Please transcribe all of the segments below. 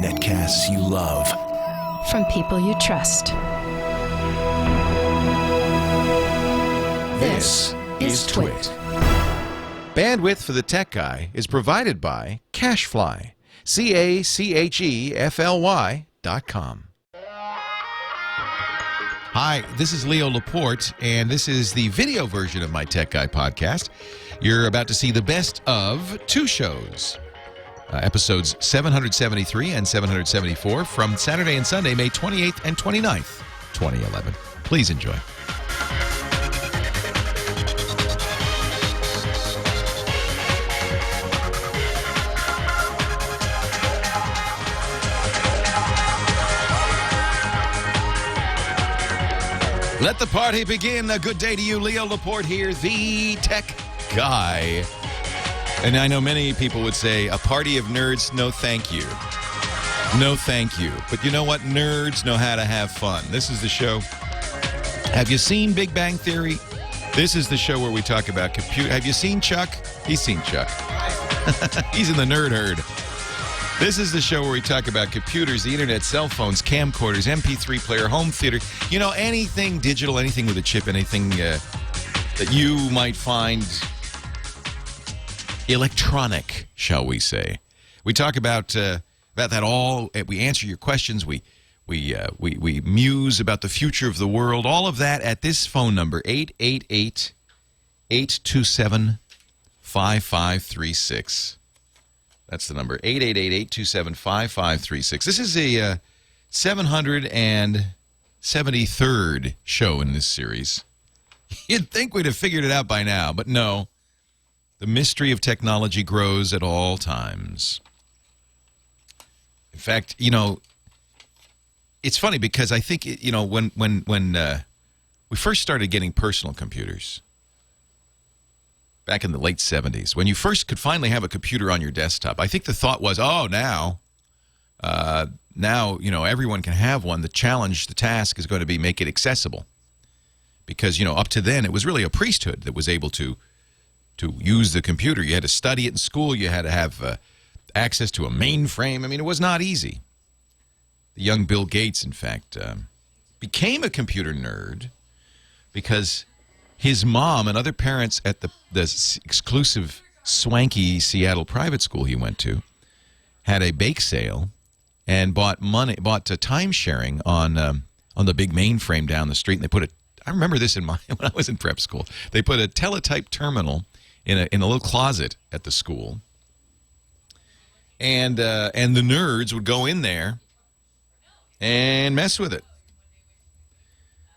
Netcasts you love. From people you trust. This is TWiT. Bandwidth for the Tech Guy is provided by Cachefly. Cachefly.com. Hi, this is Leo Laporte, and this is the video version of my Tech Guy podcast. You're about to see the best of two shows. Episodes 773 and 774 from Saturday and Sunday, May 28th and 29th, 2011. Please enjoy. Let the party begin. A good day to you. Leo Laporte here, the Tech Guy. And I know many people would say, a party of nerds, no thank you. No thank you. But you know what? Nerds know how to have fun. This is the show. Have you seen Big Bang Theory? This is the show where we talk about computer. Have you seen Chuck? He's seen Chuck. He's in the nerd herd. This is the show where we talk about computers, the internet, cell phones, camcorders, MP3 player, home theater. You know, anything digital, anything with a chip, anything that you might find electronic, shall we say. We talk about that all. We answer your questions. We muse about the future of the world. All of that at this phone number, 888-827-5536. That's the number, 888-827-5536. This is a 773rd show in this series. You'd think we'd have figured it out by now, but no. The mystery of technology grows at all times. In fact, you know, it's funny because I think, you know, when we first started getting personal computers, back in the late 70s, when you first could finally have a computer on your desktop, I think the thought was, oh, now, you know, everyone can have one. The challenge, the task is going to be make it accessible. Because, you know, up to then, it was really a priesthood that was able to use the computer. You had to study it in school. You had to have access to a mainframe. I mean, it was not easy. The young Bill Gates, in fact, became a computer nerd because his mom and other parents at the exclusive, swanky Seattle private school he went to had a bake sale and bought time sharing on the big mainframe down the street. And they put I remember this when I was in prep school. They put a teletype terminal in a little closet at the school, and the nerds would go in there and mess with it.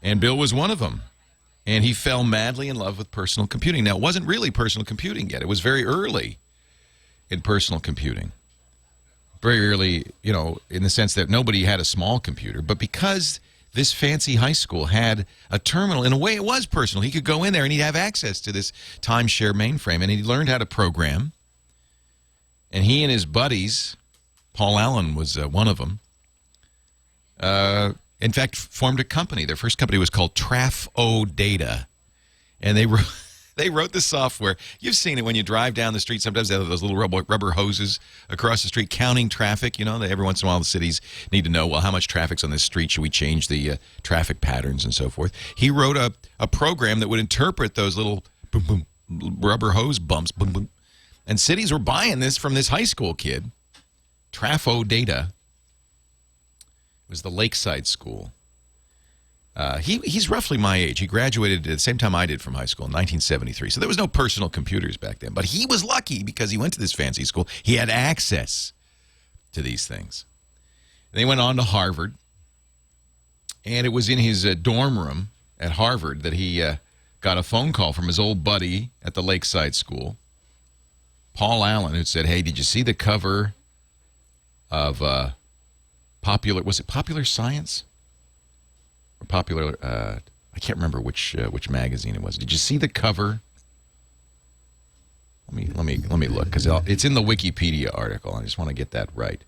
And Bill was one of them. And he fell madly in love with personal computing. Now, it wasn't really personal computing yet. It was very early in personal computing. Very early, you know, in the sense that nobody had a small computer. But because this fancy high school had a terminal, in a way it was personal. He could go in there and he'd have access to this timeshare mainframe. And he learned how to program. And he and his buddies, Paul Allen was one of them, in fact, formed a company. Their first company was called Data, and they wrote the software. You've seen it when you drive down the street. Sometimes they have those little rubber hoses across the street counting traffic. You know, every once in a while the cities need to know, well, how much traffic's on this street? Should we change the traffic patterns and so forth? He wrote a program that would interpret those little boom, boom, rubber hose bumps, boom, boom. And cities were buying this from this high school kid, Data. It was the Lakeside School. He's roughly my age. He graduated at the same time I did from high school in 1973. So there was no personal computers back then. But he was lucky because he went to this fancy school. He had access to these things. And they went on to Harvard. And it was in his dorm room at Harvard that he got a phone call from his old buddy at the Lakeside School, Paul Allen, who said, hey, did you see the cover of was it Popular Science? Or Popular, I can't remember which magazine it was. Did you see the cover? Let me look, because it's in the Wikipedia article. I just want to get that right.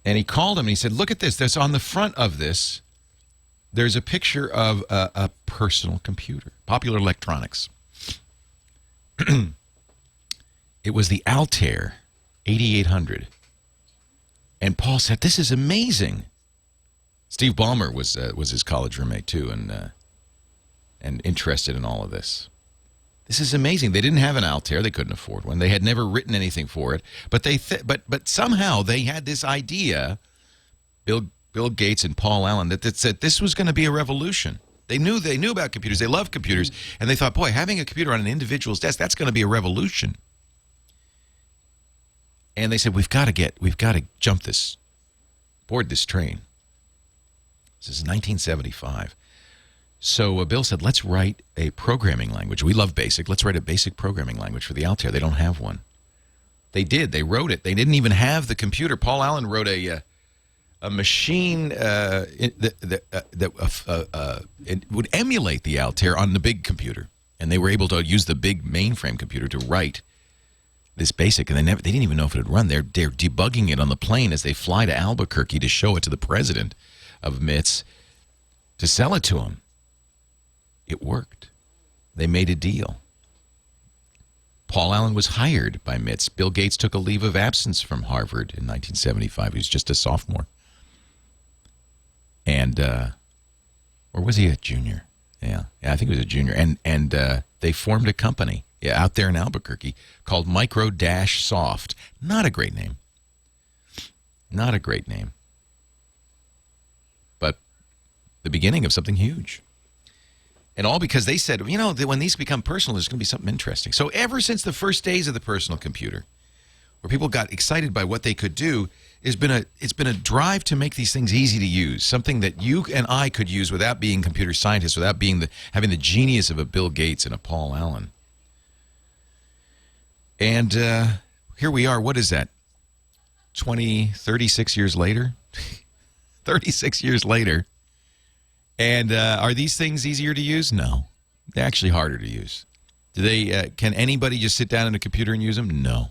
And he called him and he said, look at this. There's on the front of this, there's a picture of a personal computer, Popular Electronics. It was the Altair 8800. And Paul said, "This is amazing." Steve Ballmer was his college roommate too, and interested in all of this. This is amazing. They didn't have an Altair; they couldn't afford one. They had never written anything for it, but but somehow they had this idea. Bill Gates and Paul Allen that said this was going to be a revolution. They knew about computers. They loved computers, and they thought, boy, having a computer on an individual's desk, that's going to be a revolution. And they said, we've got to board this train. This is 1975. So Bill said, let's write a programming language. We love BASIC. Let's write a basic programming language for the Altair. They don't have one. They did. They wrote it. They didn't even have the computer. Paul Allen wrote a machine it would emulate the Altair on the big computer. And they were able to use the big mainframe computer to write this BASIC, and they didn't even know if it would run. They're debugging it on the plane as they fly to Albuquerque to show it to the president of MITS to sell it to him. It worked. They made a deal. Paul Allen was hired by MITS. Bill Gates took a leave of absence from Harvard in 1975. He was just a sophomore. And, or was he a junior? Yeah, I think he was a junior. And they formed a company out there in Albuquerque called Micro-Soft. Not a great name. Not a great name. But the beginning of something huge. And all because they said, when these become personal, there's going to be something interesting. So ever since the first days of the personal computer, where people got excited by what they could do, it's been a drive to make these things easy to use, something that you and I could use without being computer scientists, without having the genius of a Bill Gates and a Paul Allen. And here we are. What is that? 36 years later? 36 years later. And are these things easier to use? No. They're actually harder to use. Can anybody just sit down at a computer and use them? No.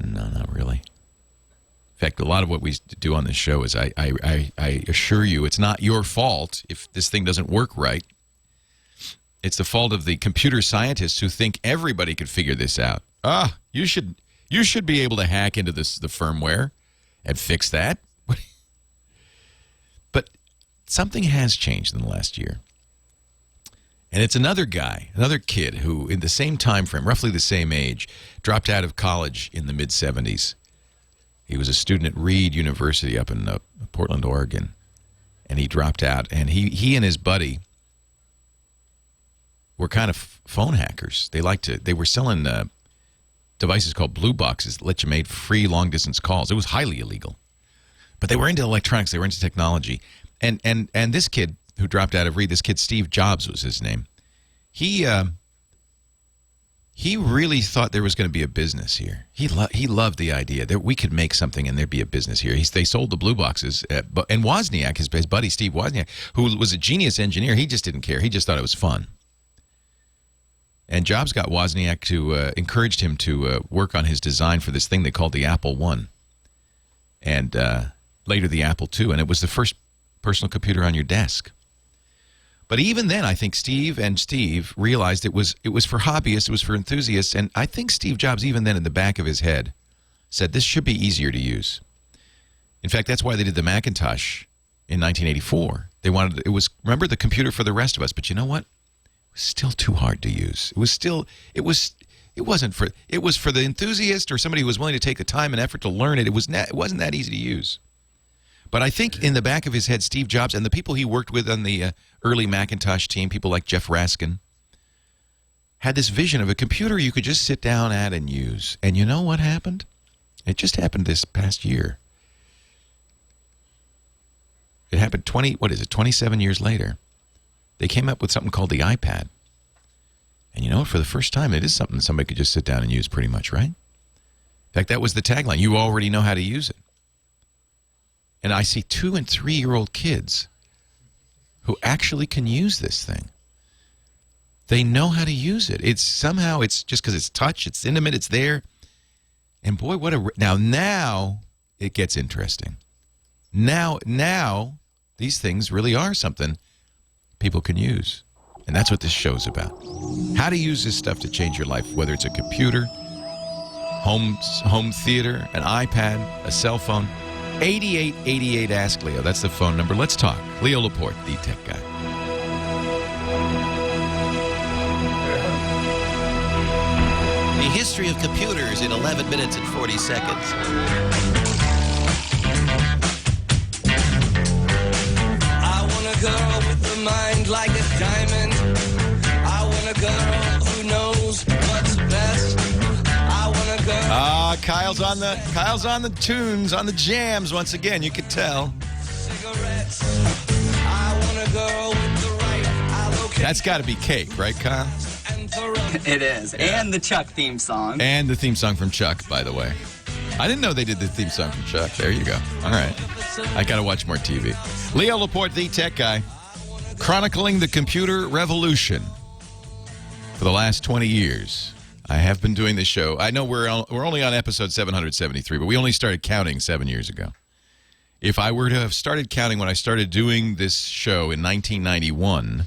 No, not really. In fact, a lot of what we do on this show is I assure you it's not your fault if this thing doesn't work right. It's the fault of the computer scientists who think everybody could figure this out. You should be able to hack into the firmware and fix that. But something has changed in the last year. And it's another kid who, in the same time frame, roughly the same age, dropped out of college in the mid-'70s. He was a student at Reed University up in Portland, Oregon. And he dropped out. And he and his buddy were kind of phone hackers. They were selling devices called blue boxes that let you make free long-distance calls. It was highly illegal. But they were into electronics. They were into technology. And this kid who dropped out of Reed, this kid Steve Jobs was his name. He really thought there was going to be a business here. He loved the idea that we could make something and there'd be a business here. They sold the blue boxes. And Wozniak, his buddy Steve Wozniak, who was a genius engineer, he just didn't care. He just thought it was fun. And Jobs got Wozniak to encouraged him to work on his design for this thing they called the Apple I. And later the Apple II. And it was the first personal computer on your desk. But even then, I think Steve realized it was for hobbyists, it was for enthusiasts, and I think Steve Jobs, even then in the back of his head, said this should be easier to use. In fact, that's why they did the Macintosh in 1984. Remember, the computer for the rest of us, but you know what? It was still too hard to use. It was for the enthusiast or somebody who was willing to take the time and effort to learn it. It wasn't that easy to use. But I think in the back of his head, Steve Jobs and the people he worked with on the early Macintosh team, people like Jeff Raskin, had this vision of a computer you could just sit down at and use. And you know what happened? It just happened this past year. It happened 27 years later. They came up with something called the iPad. And for the first time, it is something somebody could just sit down and use pretty much, right? In fact, that was the tagline. You already know how to use it. And I see 2- and 3-year-old kids who actually can use this thing. They know how to use it. It's just because it's touch, it's intimate, it's there. And boy, now it gets interesting. Now these things really are something people can use. And that's what this show's about. How to use this stuff to change your life, whether it's a computer, home theater, an iPad, a cell phone. 8888 Ask Leo. That's the phone number. Let's talk. Leo Laporte, the tech guy. The history of computers in 11 minutes and 40 seconds. I want a girl with a mind like a diamond. I want a girl who knows what's best. I want a girl. Kyle's on the tunes, on the jams once again. You could tell. Cigarettes. I want a girl with the right allocation. That's got to be Cake, right, Kyle? It is. Yeah. And the Chuck theme song. And the theme song from Chuck, by the way. I didn't know they did the theme song from Chuck. There you go. All right. I got to watch more TV. Leo Laporte, the tech guy, chronicling the computer revolution for the last 20 years. I have been doing this show. I know we're only on episode 773, but we only started counting 7 years ago. If I were to have started counting when I started doing this show in 1991,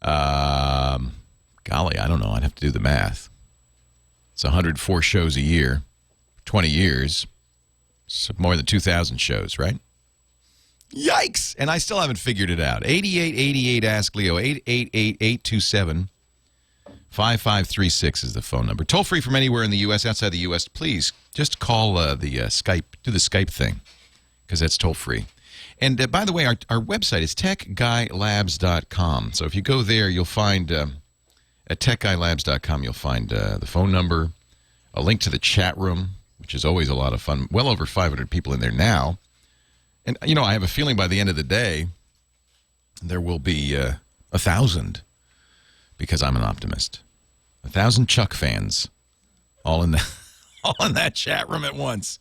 golly, I don't know. I'd have to do the math. It's 104 shows a year, 20 years. So more than 2,000 shows, right? Yikes! And I still haven't figured it out. 8888 Ask Leo. 888-827-5536 is the phone number. Toll free from anywhere in the U.S., outside the U.S. Please just call the Skype, do the Skype thing, because that's toll free. And by the way, our website is techguylabs.com. So if you go there, you'll find, at techguylabs.com, you'll find the phone number, a link to the chat room, which is always a lot of fun. Well over 500 people in there now. And, you know, I have a feeling by the end of the day, there will be 1,000, because I'm an optimist. 1,000 Chuck fans, all in that chat room at once.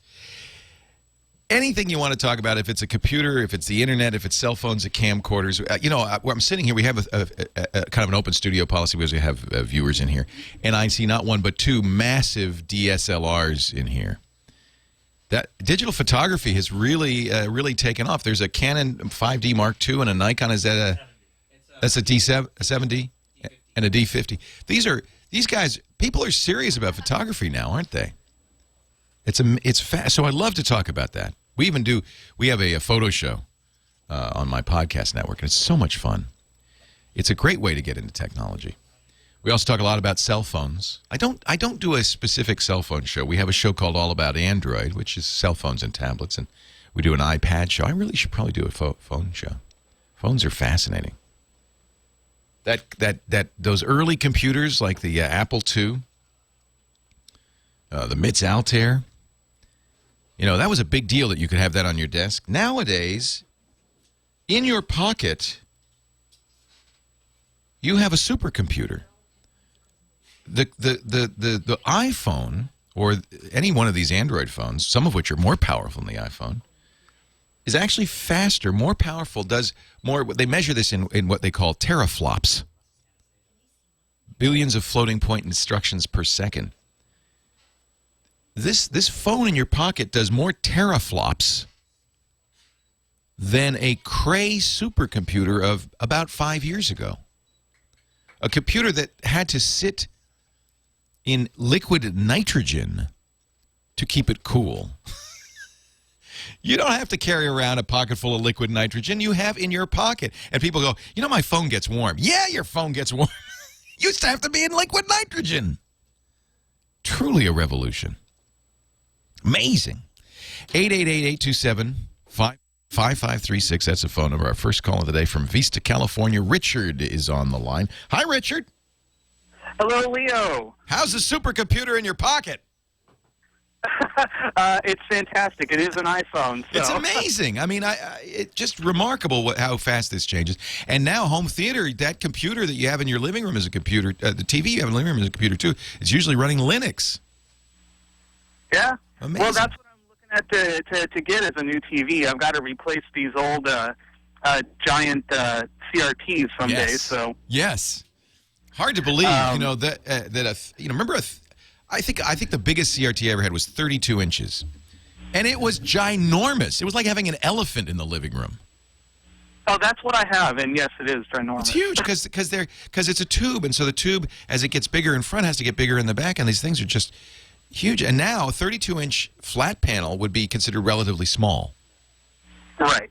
Anything you want to talk about, if it's a computer, if it's the internet, if it's cell phones, camcorders. You know, where I'm sitting here, we have a kind of an open studio policy because we have viewers in here. And I see not one but two massive DSLRs in here. That digital photography has really taken off. There's a Canon 5D Mark II and a Nikon. Is that that's a D7, a 7D, and a D50. These guys. People are serious about photography now, aren't they? It's fast. So I love to talk about that. We have a photo show on my podcast network, and it's so much fun. It's a great way to get into technology. We also talk a lot about cell phones. I don't do a specific cell phone show. We have a show called All About Android, which is cell phones and tablets, and we do an iPad show. I really should probably do a phone show. Phones are fascinating. Those early computers like the Apple II, the MITS Altair. You know, that was a big deal that you could have that on your desk. Nowadays, in your pocket, you have a supercomputer. The iPhone, or any one of these Android phones, some of which are more powerful than the iPhone, is actually faster, more powerful, does more. They measure this in what they call teraflops. Billions of floating point instructions per second. This phone in your pocket does more teraflops than a Cray supercomputer of about 5 years ago. A computer that had to sit in liquid nitrogen to keep it cool. You don't have to carry around a pocket full of liquid nitrogen. You have in your pocket. And people go, you know, my phone gets warm. Yeah, your phone gets warm. Used to have to be in liquid nitrogen. Truly a revolution. Amazing. 888-827-5536. That's the phone number. Our first call of the day from Vista, California. Richard is on the line. Hi, Richard. Hello, Leo. How's the supercomputer in your pocket? It's fantastic. It is an iPhone. So. It's amazing. I mean, it's just remarkable how fast this changes. And now home theater, that computer that you have in your living room is a computer. The TV you have in the living room is a computer, too. It's usually running Linux. Yeah. Amazing. Well, that's what I'm looking at to get as a new TV. I've got to replace these old giant CRTs someday. Yes. So yes, hard to believe. Remember, I think the biggest CRT I ever had was 32 inches, and it was ginormous. It was like having an elephant in the living room. Oh, that's what I have, and yes, it is ginormous. It's huge because it's a tube, and so the tube, as it gets bigger in front, has to get bigger in the back, and these things are just huge. And now, a 32-inch flat panel would be considered relatively small. Right.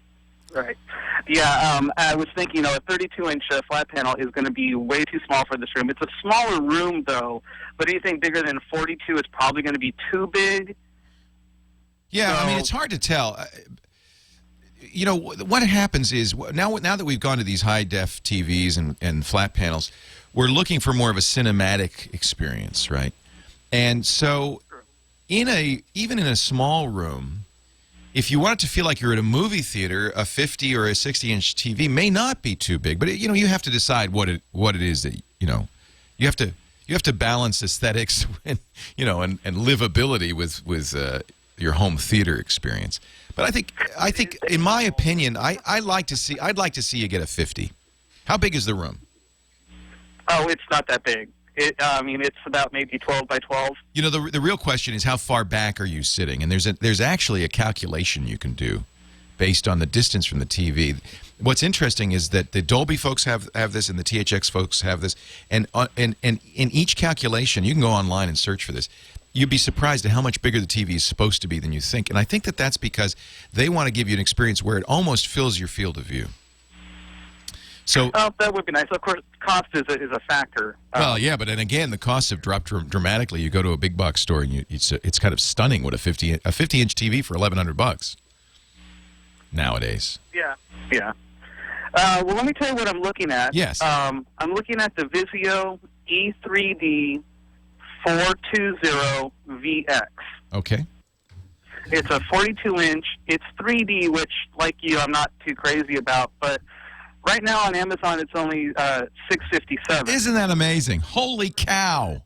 Yeah, I was thinking, a 32-inch flat panel is going to be way too small for this room. It's a smaller room, though, but anything bigger than 42 is probably going to be too big. Yeah, so, I mean, it's hard to tell. What happens is, now that we've gone to these high-def TVs and flat panels, we're looking for more of a cinematic experience, right? And so, even in a small room, if you want it to feel like you're at a movie theater, a 50 or a 60-inch TV may not be too big. But you have to decide what it is that you have to balance aesthetics and livability with your home theater experience. But I think in my opinion, I'd like to see you get a 50. How big is the room? Oh, it's not that big. It's about maybe 12 by 12. The real question is, how far back are you sitting? And there's actually a calculation you can do based on the distance from the TV. What's interesting is that the Dolby folks have this, and the THX folks have this, and in each calculation, you can go online and search for this. You'd be surprised at how much bigger the TV is supposed to be than you think. And I think that's because they want to give you an experience where it almost fills your field of view. So, that would be nice. Of course, cost is a factor. Well, yeah, but then again, the costs have dropped dramatically. You go to a big box store, and it's kind of stunning what a 50-inch TV for $1,100 nowadays. Yeah. Well, let me tell you what I'm looking at. Yes. I'm looking at the Vizio E3D 420VX. Okay. It's a 42-inch. It's 3D, which, like you, I'm not too crazy about, but right now on Amazon, it's only $657. Isn't that amazing? Holy cow!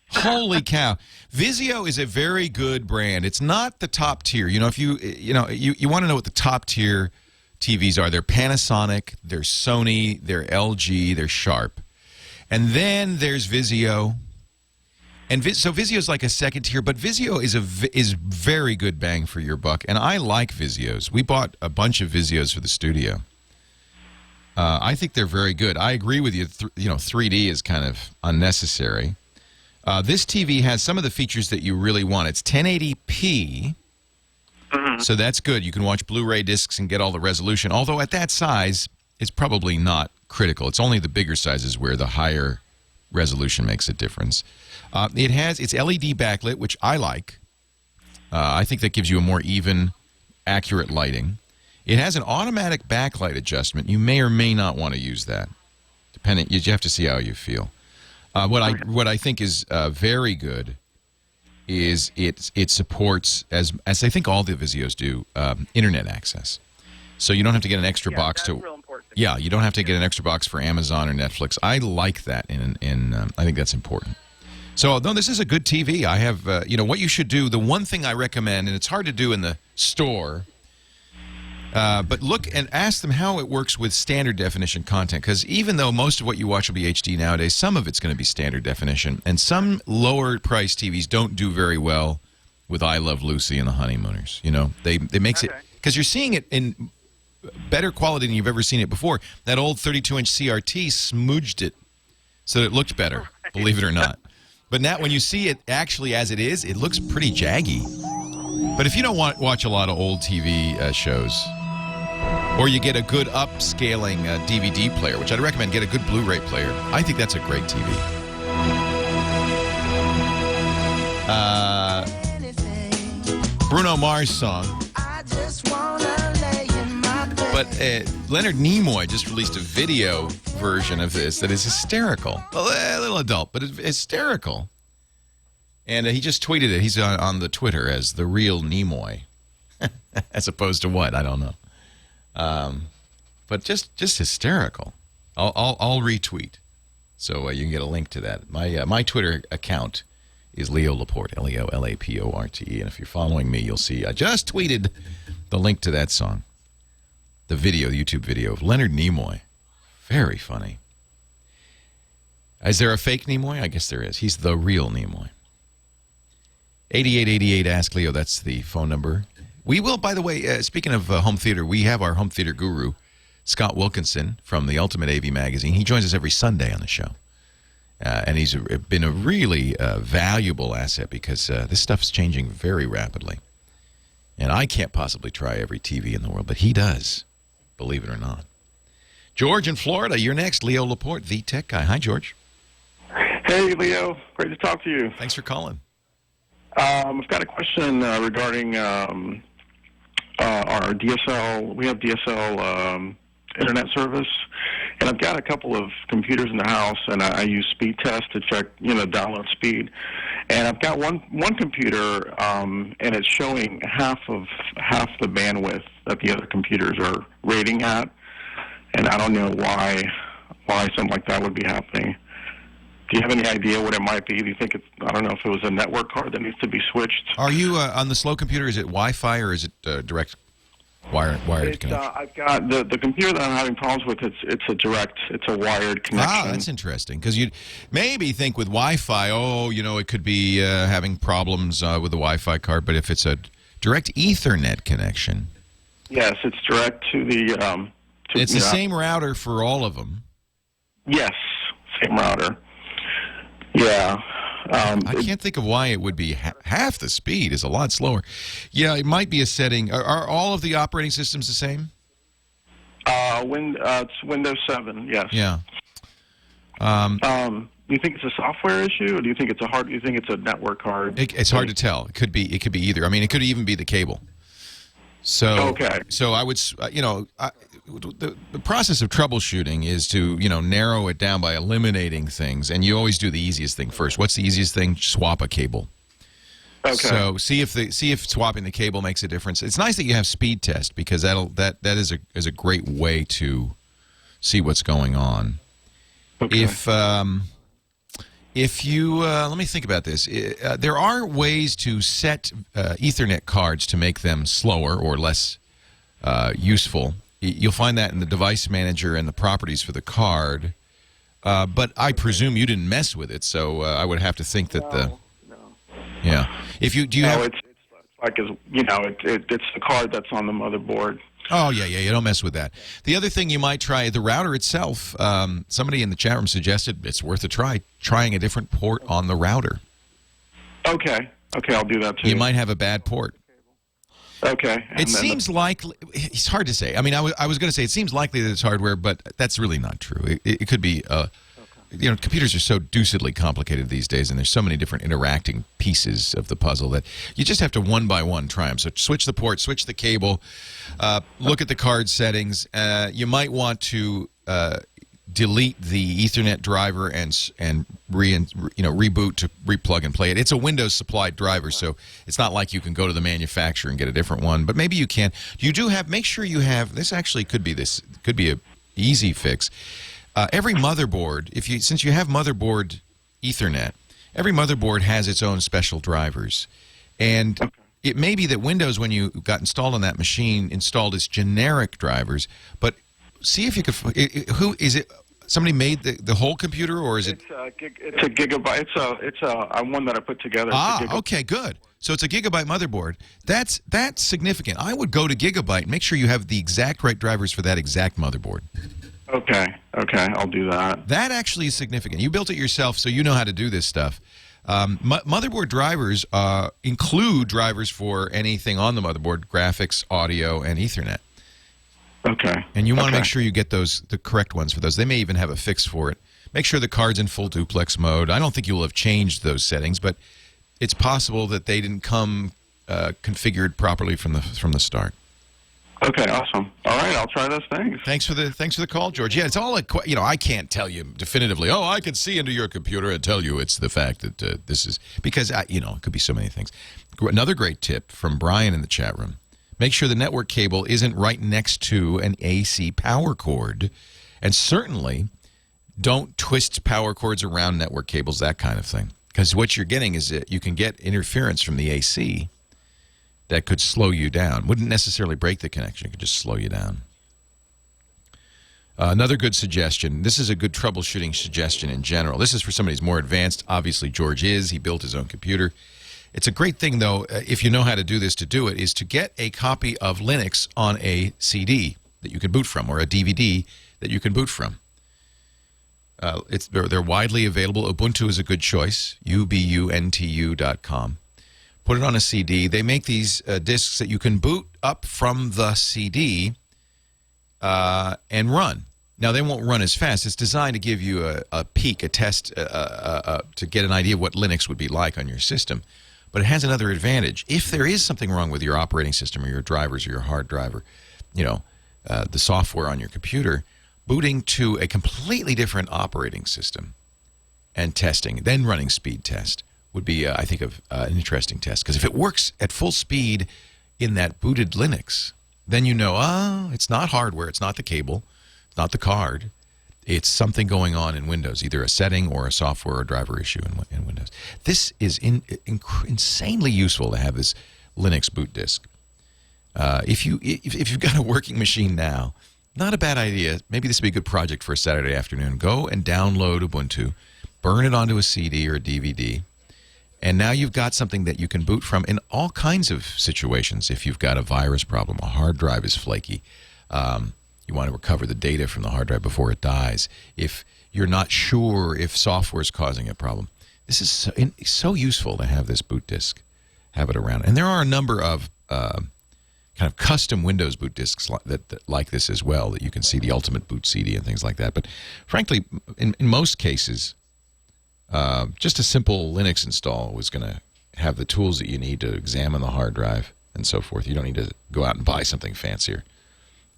Holy cow! Vizio is a very good brand. It's not the top tier. If you want to know what the top tier TVs are, they're Panasonic, they're Sony, they're LG, they're Sharp, and then there's Vizio. And so Vizio is like a second tier, but Vizio is very good bang for your buck, and I like Vizios. We bought a bunch of Vizios for the studio. I think they're very good. I agree with you. 3D is kind of unnecessary. This TV has some of the features that you really want. It's 1080p, so that's good. You can watch Blu-ray discs and get all the resolution. Although at that size, it's probably not critical. It's only the bigger sizes where the higher resolution makes a difference. It's LED backlit, which I like. I think that gives you a more even, accurate lighting. It has an automatic backlight adjustment. You may or may not want to use that. You have to see how you feel. What I think is very good is it supports, as I think all the Vizios do, internet access. So you don't have to get an extra box to. Real important. Yeah, you don't have to get an extra box for Amazon or Netflix. I like that, and I think that's important. So, no, this is a good TV. I have, what you should do. The one thing I recommend, and it's hard to do in the store. But look and ask them how it works with standard definition content, because even though most of what you watch will be HD nowadays, some of it's going to be standard definition, and some lower price TVs don't do very well with I Love Lucy and the Honeymooners. They makes it, because you're seeing it in better quality than you've ever seen it before. That old 32-inch CRT smooched it so that it looked better, believe it or not. But now when you see it actually as it is, it looks pretty jaggy. But if you don't watch a lot of old TV shows, or you get a good upscaling DVD player, which I'd recommend, get a good Blu-ray player. I think that's a great TV. Bruno Mars song. But Leonard Nimoy just released a video version of this that is hysterical. A little adult, but it's hysterical. And he just tweeted it. He's on the Twitter as the real Nimoy. As opposed to what? I don't know. But just hysterical. I'll retweet, so you can get a link to that. My Twitter account is Leo Laporte, LeoLaporte, and if you're following me, you'll see I just tweeted the link to that song, the YouTube video of Leonard Nimoy. Very funny. Is there a fake Nimoy? I guess there is. He's the real Nimoy. 8888 Ask Leo. That's the phone number. We will, by the way, speaking of home theater, we have our home theater guru, Scott Wilkinson from the Ultimate AV Magazine. He joins us every Sunday on the show. And he's been a really valuable asset because this stuff is changing very rapidly. And I can't possibly try every TV in the world, but he does, believe it or not. George in Florida, you're next. Leo Laporte, the tech guy. Hi, George. Hey, Leo. Great to talk to you. Thanks for calling. I've got a question regarding our DSL. We have DSL internet service, and I've got a couple of computers in the house, and I use speed test to check, download speed. And I've got one computer, and it's showing half the bandwidth that the other computers are rating at, and I don't know why something like that would be happening. Do you have any idea what it might be? Do you think I don't know if it was a network card that needs to be switched. Are you on the slow computer? Is it Wi-Fi or is it direct wired connection? I've got the computer that I'm having problems with. It's a wired connection. Ah, that's interesting because you'd maybe think with Wi-Fi, it could be having problems with the Wi-Fi card. But if it's a direct Ethernet connection, yes, it's direct to the. It's the same router for all of them. Yes, same router. Yeah. I can't think of why it would be half the speed. Is a lot slower. Yeah, it might be a setting. Are all of the operating systems the same? It's Windows 7. Yes. Yeah. Do you think it's a software issue, or do you think it's a network card? It's hard to tell. It could be either. I mean, it could even be the cable. So okay. So I would, the process of troubleshooting is to, narrow it down by eliminating things, and you always do the easiest thing first. What's the easiest thing? Swap a cable. Okay. So see if swapping the cable makes a difference. It's nice that you have speed test because that is a great way to see what's going on. Okay. If you let me think about this. There are ways to set Ethernet cards to make them slower or less useful. You'll find that in the device manager and the properties for the card. But I presume you didn't mess with it, so I would have to think that No. Yeah. If you have it's like it's the card that's on the motherboard. Oh, yeah, you don't mess with that. The other thing you might try, the router itself, somebody in the chat room suggested it's worth a try, trying a different port on the router. Okay, I'll do that too. You might have a bad port. Okay. It seems likely, it's hard to say. I mean, I was going to say it seems likely that it's hardware, but that's really not true. It could be, computers are so deucedly complicated these days, and there's so many different interacting pieces of the puzzle that you just have to one by one try them. So switch the port, switch the cable, look at the card settings. You might want to delete the Ethernet driver and reboot to replug and play it. It's a Windows supplied driver, so it's not like you can go to the manufacturer and get a different one. But maybe you can. Make sure you have. This actually could be a easy fix. Every motherboard, since you have motherboard Ethernet, every motherboard has its own special drivers, and it may be that Windows, when you got installed on that machine, installed its generic drivers. But see if you could. Who is it? Somebody made the whole computer, or is it? It's a gigabyte. It's a one that I put together. Okay, good. So it's a gigabyte motherboard. That's significant. I would go to Gigabyte and make sure you have the exact right drivers for that exact motherboard. Okay, I'll do that. That actually is significant. You built it yourself, so you know how to do this stuff. Motherboard drivers include drivers for anything on the motherboard, graphics, audio, and Ethernet. Okay. And you want to make sure you get the correct ones for those. They may even have a fix for it. Make sure the card's in full duplex mode. I don't think you will have changed those settings, but it's possible that they didn't come configured properly from the start. Okay, awesome. All right, I'll try those things. Thanks for the call, George. Yeah, it's all I can't tell you definitively. Oh, I can see into your computer and tell you it's the fact that this is because it could be so many things. Another great tip from Brian in the chat room: make sure the network cable isn't right next to an AC power cord, and certainly don't twist power cords around network cables, that kind of thing. Because what you're getting is that you can get interference from the AC. That could slow you down. Wouldn't necessarily break the connection. It could just slow you down. Another good suggestion. This is a good troubleshooting suggestion in general. This is for somebody who's more advanced. Obviously, George is. He built his own computer. It's a great thing, though, if you know how to do this, to do it, is to get a copy of Linux on a CD. that you can boot from, or a DVD that you can boot from. They're widely available. Ubuntu is a good choice. ubuntu.com. Put it on a CD. They make these discs that you can boot up from the CD and run. Now, they won't run as fast. It's designed to give you a peek, a test, to get an idea of what Linux would be like on your system. But it has another advantage. If there is something wrong with your operating system or your drivers or your hard drive or, the software on your computer, booting to a completely different operating system and testing, then running speed test would be, I think, an interesting test. Because if it works at full speed in that booted Linux, then it's not hardware, it's not the cable, it's not the card. It's something going on in Windows, either a setting or a software or driver issue in Windows. This is insanely useful to have this Linux boot disk. If you've got a working machine now, not a bad idea. Maybe this would be a good project for a Saturday afternoon. Go and download Ubuntu, burn it onto a CD or a DVD, and now you've got something that you can boot from in all kinds of situations. If you've got a virus problem, a hard drive is flaky, you want to recover the data from the hard drive before it dies. If you're not sure if software is causing a problem, this is so useful to have this boot disk, have it around. And there are a number of kind of custom Windows boot disks like this as well, that you can see the Ultimate Boot CD and things like that. But frankly, in most cases, just a simple Linux install is going to have the tools that you need to examine the hard drive and so forth. You don't need to go out and buy something fancier.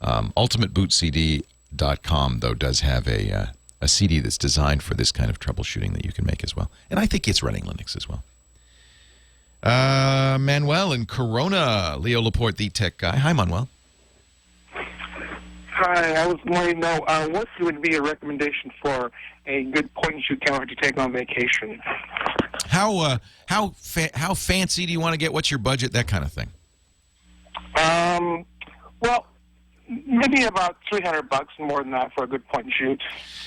UltimateBootCD.com, though, does have a CD that's designed for this kind of troubleshooting that you can make as well. And I think it's running Linux as well. Manuel in Corona, Leo Laporte, the tech guy. Hi, Manuel. Hi, I was wanting to know what would be a recommendation for a good point-and-shoot camera to take on vacation? How fancy do you want to get? What's your budget? That kind of thing. Well, maybe about $300, more than that for a good point-and-shoot.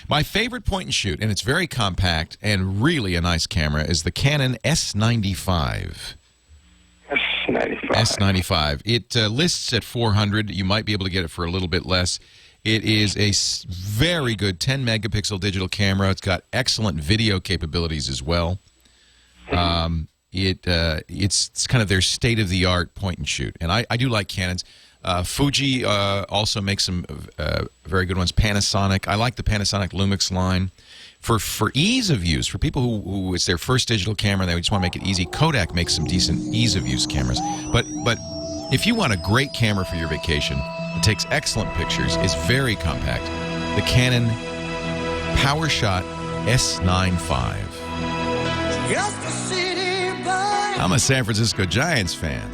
My favorite point-and-shoot, and it's very compact and really a nice camera, is the Canon S95. S95. It lists at $400. You might be able to get it for a little bit less. It is a very good 10-megapixel digital camera. It's got excellent video capabilities as well. It's kind of their state-of-the-art point-and-shoot, and I do like Canons. Fuji also makes some very good ones. Panasonic. I like the Panasonic Lumix line. For ease of use, for people who it's their first digital camera and they just want to make it easy, Kodak makes some decent ease-of-use cameras. But if you want a great camera for your vacation, it takes excellent pictures, is very compact, the Canon PowerShot S95. I'm a San Francisco Giants fan.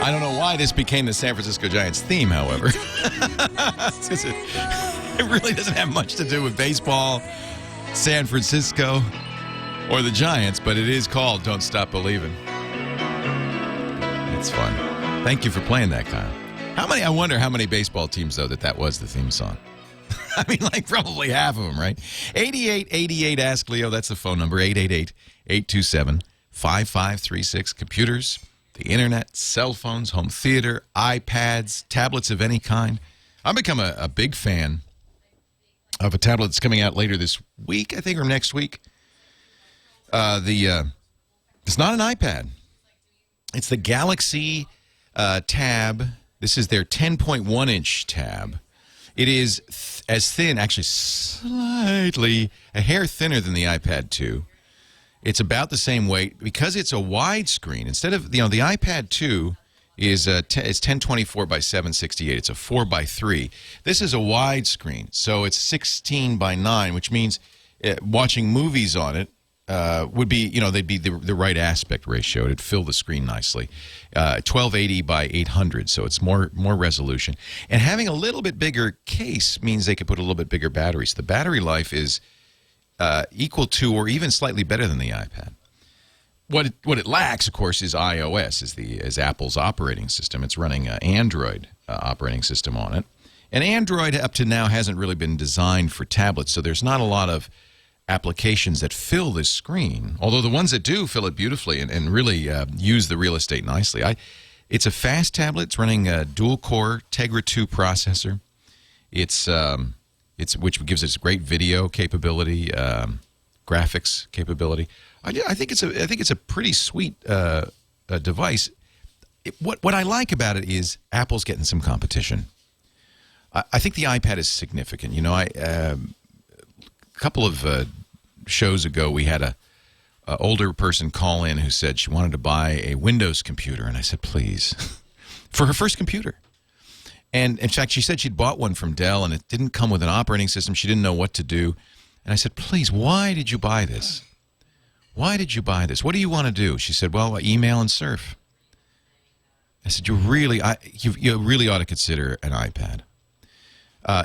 I don't know why this became the San Francisco Giants theme, however. It really doesn't have much to do with baseball, San Francisco, or the Giants, but it is called Don't Stop Believing. It's fun. Thank you for playing that, Kyle. I wonder how many baseball teams, though, that was the theme song. I mean, like probably half of them, right? 8888 Ask Leo, that's the phone number, 888-827-5536. Computers, the internet, cell phones, home theater, iPads, tablets of any kind. I've become a big fan of a tablet that's coming out later this week, I think, or next week. It's not an iPad. It's the Galaxy Tab. This is their 10.1-inch tab. It is as thin, actually slightly, a hair thinner than the iPad 2. It's about the same weight. Because it's a wide screen, instead of, the iPad 2 is 1024 by 768. It's a 4:3. This is a wide screen, so it's 16 by 9, which means watching movies on it would be, they'd be the right aspect ratio. It'd fill the screen nicely. 1280 by 800, so it's more resolution. And having a little bit bigger case means they could put a little bit bigger batteries. The battery life is equal to or even slightly better than the iPad. What it lacks, of course, is iOS, is Apple's operating system. It's running an Android operating system on it. And Android up to now hasn't really been designed for tablets, so there's not a lot of applications that fill this screen, although the ones that do fill it beautifully and really use the real estate nicely. It's a fast tablet. It's running a dual-core Tegra 2 processor. It's which gives us great video capability, graphics capability. I think it's a pretty sweet device. What I like about it is Apple's getting some competition. I think the iPad is significant. You know, a couple of shows ago, we had a older person call in who said she wanted to buy a Windows computer, and I said, please, for her first computer. And in fact, she said she'd bought one from Dell, and it didn't come with an operating system. She didn't know what to do. And I said, please, why did you buy this? Why did you buy this? What do you want to do? She said, well, email and surf. I said, you really ought to consider an iPad.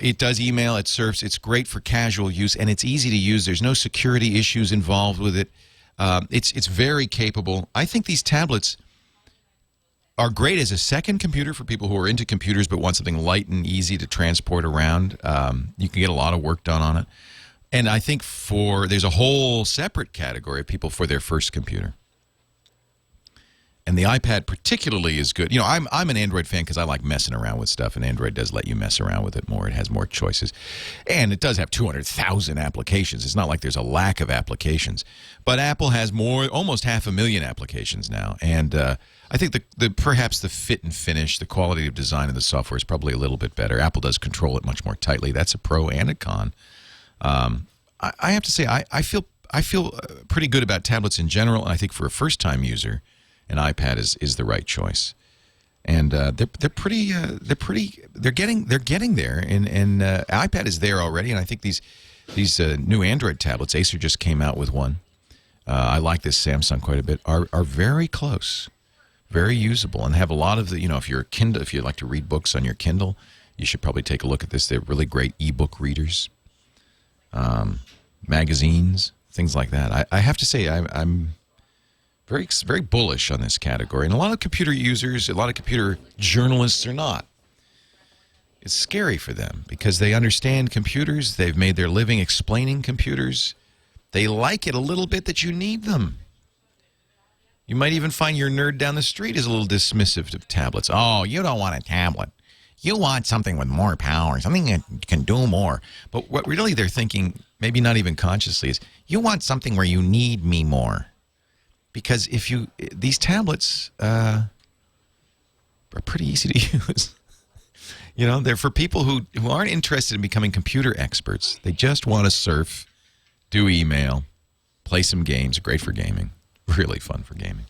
It does email, it surfs, it's great for casual use, and it's easy to use. There's no security issues involved with it. It's very capable. I think these tablets are great as a second computer for people who are into computers but want something light and easy to transport around. You can get a lot of work done on it. And I think there's a whole separate category of people for their first computer. And the iPad particularly is good. You know, I'm an Android fan because I like messing around with stuff, and Android does let you mess around with it more. It has more choices. And it does have 200,000 applications. It's not like there's a lack of applications. But Apple has almost 500,000 applications now. And I think perhaps the fit and finish, the quality of design of the software is probably a little bit better. Apple does control it much more tightly. That's a pro and a con. I have to say, I feel pretty good about tablets in general, and I think for a first-time user, an iPad is the right choice, and they're getting there, and iPad is there already, and I think these new Android tablets, Acer just came out with one. I like this Samsung quite a bit. Are very close, very usable, and have a lot of the if you're a Kindle, if you like to read books on your Kindle, you should probably take a look at this. They're really great ebook readers, magazines, things like that. I have to say I'm very, very bullish on this category. And a lot of computer users, a lot of computer journalists are not. It's scary for them because they understand computers. They've made their living explaining computers. They like it a little bit that you need them. You might even find your nerd down the street is a little dismissive of tablets. Oh, you don't want a tablet. You want something with more power, something that can do more. But what really they're thinking, maybe not even consciously, is you want something where you need me more. Because these tablets are pretty easy to use. They're for people who aren't interested in becoming computer experts. They just want to surf, do email, play some games. Great for gaming. Really fun for gaming.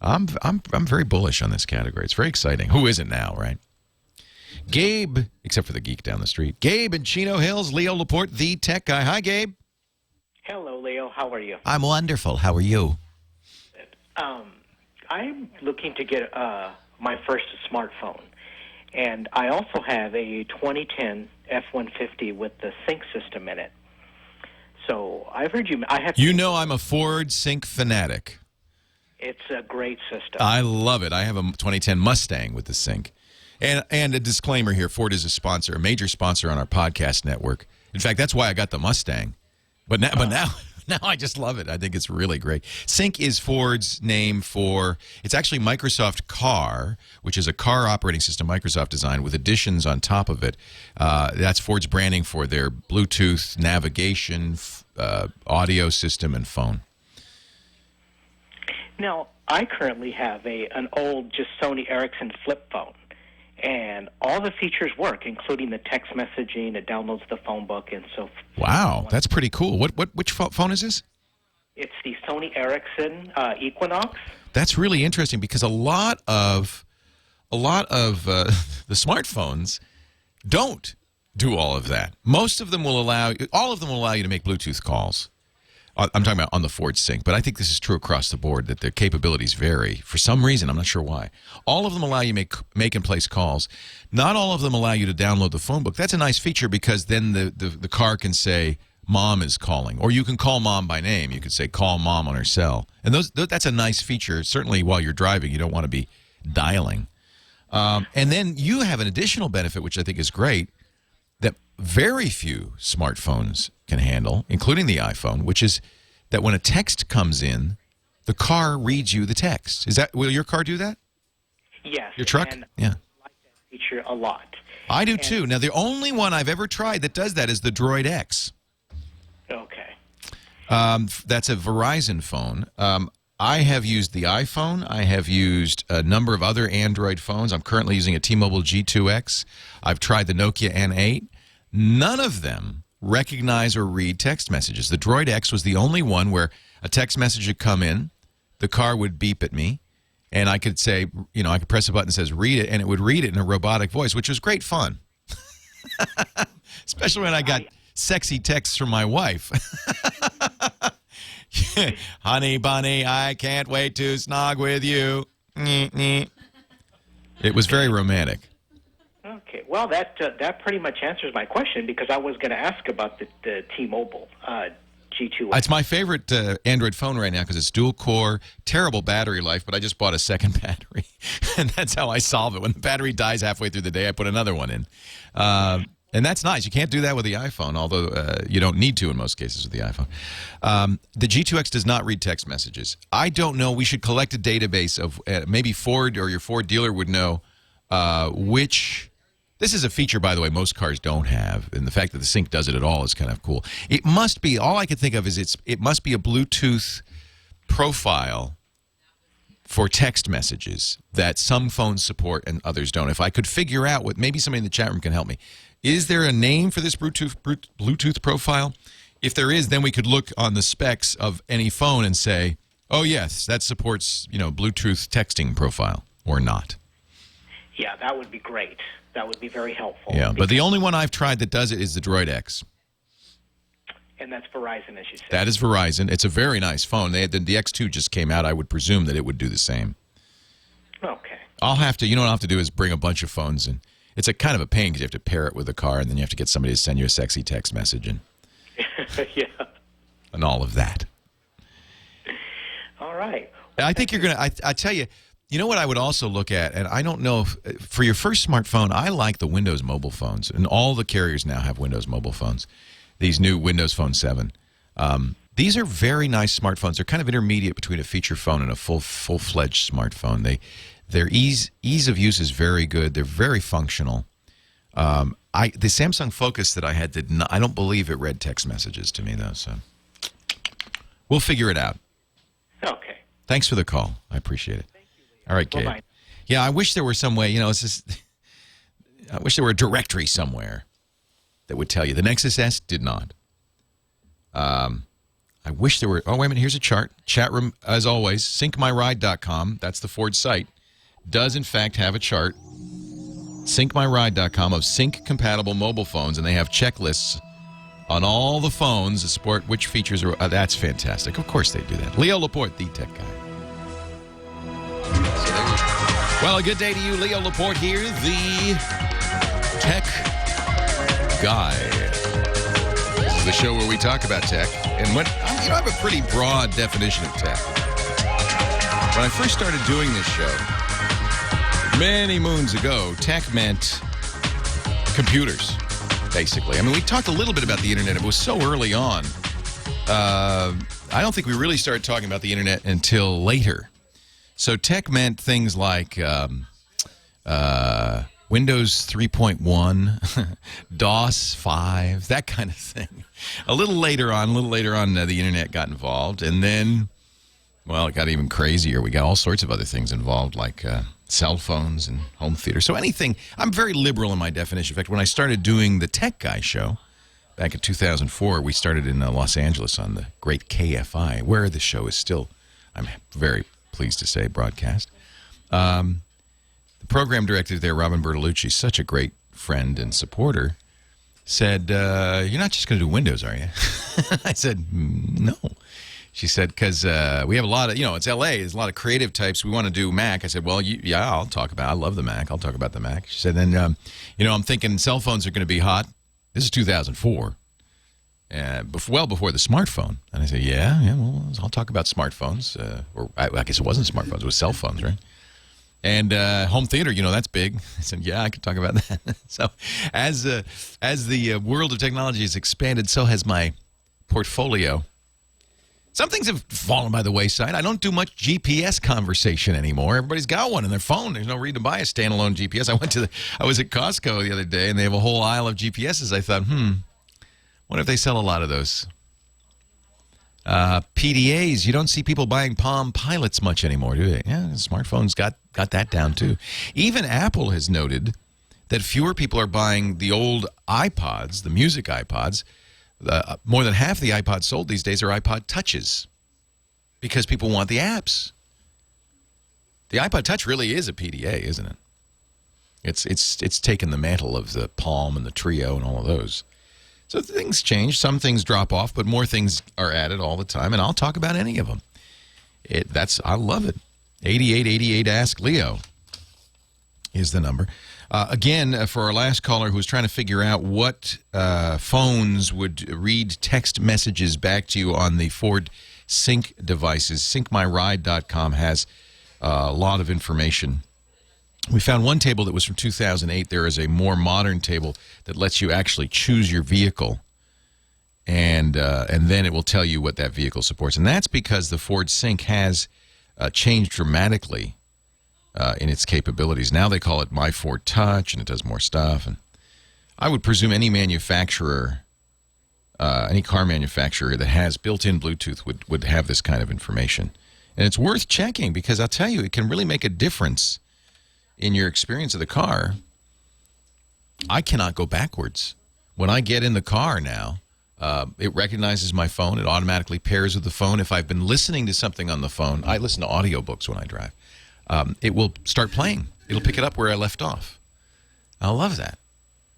I'm very bullish on this category. It's very exciting. Who isn't now, right? Gabe, except for the geek down the street. Gabe in Chino Hills, Leo Laporte, the tech guy. Hi, Gabe. Hello, Leo. How are you? I'm wonderful. How are you? I'm looking to get my first smartphone, and I also have a 2010 F-150 with the sync system in it. So I've heard you. I'm a Ford sync fanatic. It's a great system. I love it. I have a 2010 Mustang with the sync. And a disclaimer here, Ford is a major sponsor on our podcast network. In fact, that's why I got the Mustang. But now I just love it. I think it's really great. Sync is Ford's name for, it's actually Microsoft Car, which is a car operating system Microsoft designed with additions on top of it. That's Ford's branding for their Bluetooth navigation, audio system, and phone. Now, I currently have an old just Sony Ericsson flip phone. And all the features work, including the text messaging. It downloads the phone book and so forth. Wow, that's pretty cool. Which phone is this? It's the Sony Ericsson Equinox. That's really interesting because a lot of the smartphones don't do all of that. All of them will allow you to make Bluetooth calls. I'm talking about on the Ford Sync, but I think this is true across the board, that the capabilities vary. For some reason, I'm not sure why. All of them allow you to make and place calls. Not all of them allow you to download the phone book. That's a nice feature because then the car can say, Mom is calling. Or you can call Mom by name. You can say, call Mom on her cell. And that's a nice feature. Certainly while you're driving, you don't want to be dialing. And then you have an additional benefit, which I think is great, that very few smartphones can handle, including the iPhone, which is that when a text comes in, the car reads you the text. Will your car do that? Yes. Your truck? And Yeah. I like that feature a lot. I do too. Now, the only one I've ever tried that does that is the Droid X. Okay. That's a Verizon phone. I have used the iPhone. I have used a number of other Android phones. I'm currently using a T-Mobile G2X. I've tried the Nokia N8. None of them recognize or read text messages. The Droid X was the only one where a text message would come in, the car would beep at me, and I could say, I could press a button that says read it, and it would read it in a robotic voice, which was great fun. Especially when I got sexy texts from my wife. Honey bunny, I can't wait to snog with you. It was very romantic. Okay. Well, that pretty much answers my question, because I was going to ask about the T-Mobile G2. It's my favorite Android phone right now because it's dual core, terrible battery life, but I just bought a second battery, and that's how I solve it. When the battery dies halfway through the day, I put another one in. And that's nice. You can't do that with the iPhone, although you don't need to in most cases with the iPhone. The G2X does not read text messages. I don't know. We should collect a database of maybe Ford or your Ford dealer would know which. This is a feature, by the way, most cars don't have, and the fact that the Sync does it at all is kind of cool. It must be, all I can think of is it must be a Bluetooth profile for text messages that some phones support and others don't. If I could figure out what, maybe somebody in the chat room can help me. Is there a name for this Bluetooth profile? If there is, then we could look on the specs of any phone and say, oh, yes, that supports, Bluetooth texting profile or not. Yeah, that would be great. That would be very helpful. Yeah, but the only one I've tried that does it is the Droid X. And that's Verizon, as you said. That is Verizon. It's a very nice phone. The X2 just came out. I would presume that it would do the same. Okay. I'll have to, what I'll have to do is bring a bunch of phones in. It's a kind of a pain because you have to pair it with the car, and then you have to get somebody to send you a sexy text message and all of that. All right. I think you're going to, I tell you, you know what I would also look at, and I don't know if, for your first smartphone, I like the Windows mobile phones, and all the carriers now have Windows mobile phones, these new Windows Phone 7. These are very nice smartphones. They're kind of intermediate between a feature phone and a full-fledged smartphone. Their ease of use is very good. They're very functional. The Samsung Focus that I had did not, I don't believe it read text messages to me, though, so we'll figure it out. Okay. Thanks for the call. I appreciate it. All right, Gabe. Bye-bye. Yeah, I wish there were some way, it's just, I wish there were a directory somewhere that would tell you. The Nexus S did not. I wish there were, oh, wait a minute, here's a chart. Chat room, as always, syncmyride.com, that's the Ford site, does in fact have a chart, syncmyride.com, of sync-compatible mobile phones, and they have checklists on all the phones that support which features are, that's fantastic. Of course they do that. Leo Laporte, the tech guy. Well, a good day to you, Leo Laporte here, the tech guy. This is the show where we talk about tech, and I have a pretty broad definition of tech. When I first started doing this show, many moons ago, tech meant computers, basically. I mean, we talked a little bit about the internet. It was so early on. I don't think we really started talking about the internet until later. So tech meant things like Windows 3.1, DOS 5, that kind of thing. A little later on, the internet got involved, and then, well, it got even crazier. We got all sorts of other things involved, like cell phones and home theater. So anything, I'm very liberal in my definition. In fact, when I started doing the Tech Guy show back in 2004, we started in Los Angeles on the great KFI, where the show is still, I'm very pleased to say, broadcast. The program director there, Robin Bertolucci, such a great friend and supporter, said, you're not just going to do Windows, are you? I said, no. She said, because we have a lot of, it's L.A., there's a lot of creative types. We want to do Mac. I said, well, yeah, I'll talk about it. I love the Mac. I'll talk about the Mac. She said, then, I'm thinking cell phones are going to be hot. This is 2004. Well before the smartphone. And I said, yeah, well, I'll talk about smartphones. Or I guess it wasn't smartphones, it was cell phones, right? And home theater, that's big. I said, yeah, I could talk about that. So as the world of technology has expanded, so has my portfolio. Some things have fallen by the wayside. I don't do much GPS conversation anymore. Everybody's got one in their phone. There's no reason to buy a standalone GPS. I was at Costco the other day, and they have a whole aisle of GPSs. I thought, what if they sell a lot of those? PDAs. You don't see people buying Palm Pilots much anymore, do they? Yeah, smartphones got that down, too. Even Apple has noted that fewer people are buying the old iPods, the music iPods. More than half the iPods sold these days are iPod Touches because people want the apps. The iPod Touch really is a PDA, isn't it? It's taken the mantle of the Palm and the Trio and all of those. So things change. Some things drop off, but more things are added all the time, and I'll talk about any of them. I love it. 8888 Ask Leo is the number. Again, for our last caller who was trying to figure out what phones would read text messages back to you on the Ford Sync devices, syncmyride.com has a lot of information. We found one table that was from 2008. There is a more modern table that lets you actually choose your vehicle, and then it will tell you what that vehicle supports. And that's because the Ford Sync has changed dramatically in its capabilities. Now they call it My Ford Touch, and it does more stuff. And I would presume any manufacturer, any car manufacturer that has built-in Bluetooth would have this kind of information. And it's worth checking because I'll tell you, it can really make a difference in your experience of the car. I cannot go backwards. When I get in the car now, it recognizes my phone. It automatically pairs with the phone. If I've been listening to something on the phone, I listen to audiobooks when I drive. It will start playing. It'll pick it up where I left off. I love that.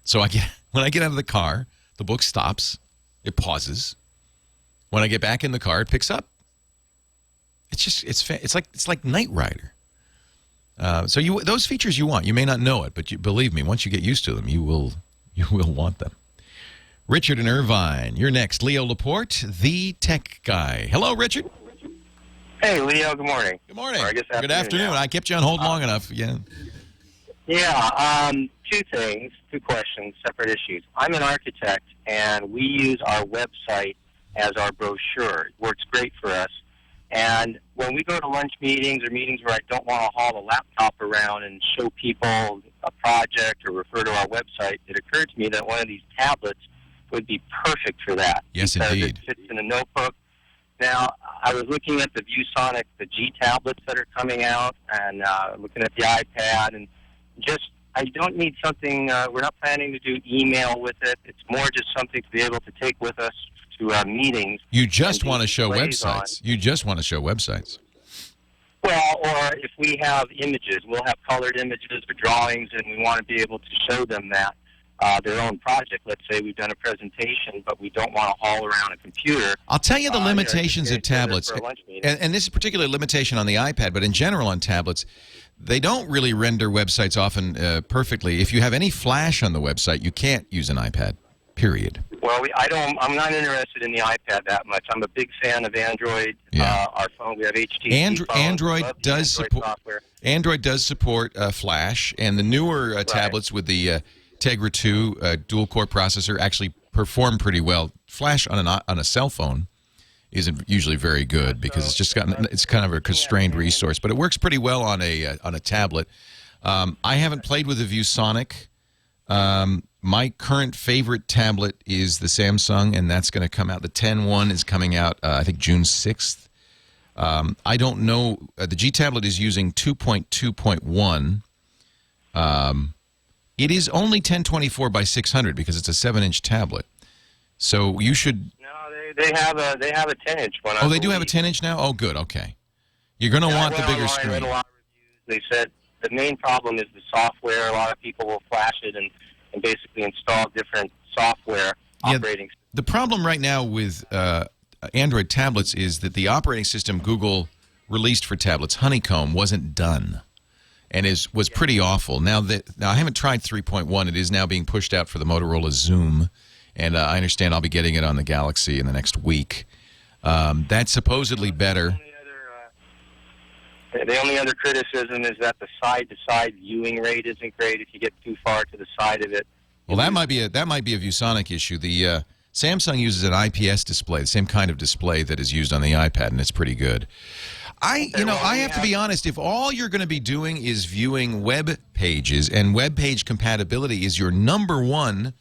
So when I get out of the car, the book stops. It pauses. When I get back in the car, it picks up. It's like Knight Rider. So those features you want. You may not know it, but believe me, once you get used to them, you will want them. Richard in Irvine, you're next. Leo Laporte, the tech guy. Hello, Richard. Hey, Leo. Good morning. Good morning. Or I guess Good afternoon. I kept you on hold long enough. Yeah. Yeah. Two questions, separate issues. I'm an architect, and we use our website as our brochure. It works great for us. And when we go to lunch meetings or meetings where I don't want to haul a laptop around and show people a project or refer to our website, it occurred to me that one of these tablets would be perfect for that. Yes, because indeed. It fits in a notebook. Now, I was looking at the ViewSonic, the G tablets that are coming out, and looking at the iPad, and I don't need something, we're not planning to do email with it. It's more just something to be able to take with us to meetings. You just want to show websites. You just want to show websites. Well, or if we have images, we'll have colored images or drawings, and we want to be able to show them that. Their own project. Let's say we've done a presentation, but we don't want to haul around a computer. I'll tell you the limitations of tablets, and this is a particular limitation on the iPad, but in general on tablets, they don't really render websites often perfectly. If you have any flash on the website, you can't use an iPad, period. Well, I'm not interested in the iPad that much. I'm a big fan of Android. Yeah. Our phone, we have HTC phones. Android does support. Android does support Flash, and the newer tablets with the Tegra 2 dual-core processor actually perform pretty well. Flash on a cell phone isn't usually very good because it's kind of a constrained resource, but it works pretty well on a tablet. I haven't played with the ViewSonic. My current favorite tablet is the Samsung, and that's going to come out. The 10-1 is coming out, I think, June 6th. I don't know. The G tablet is using 2.2.1. It is only 1024 by 600 because it's a 7-inch tablet. So you should. No, they have a 10-inch one. Oh, they do have a 10-inch now. Oh, good. Okay. You're going to want the bigger screen. I read a lot of reviews. They said the main problem is the software. A lot of people will flash it and basically install different software operating. The problem right now with Android tablets is that the operating system Google released for tablets, Honeycomb, wasn't done. And was pretty awful. Now I haven't tried 3.1. It is now being pushed out for the Motorola Zoom, and I understand I'll be getting it on the Galaxy in the next week. That's supposedly better. The only other criticism is that the side-to-side viewing rate isn't great. If you get too far to the side of it, well, that might be a ViewSonic issue. The Samsung uses an IPS display, the same kind of display that is used on the iPad, and it's pretty good. I have to be honest, if all you're going to be doing is viewing web pages and web page compatibility is your number one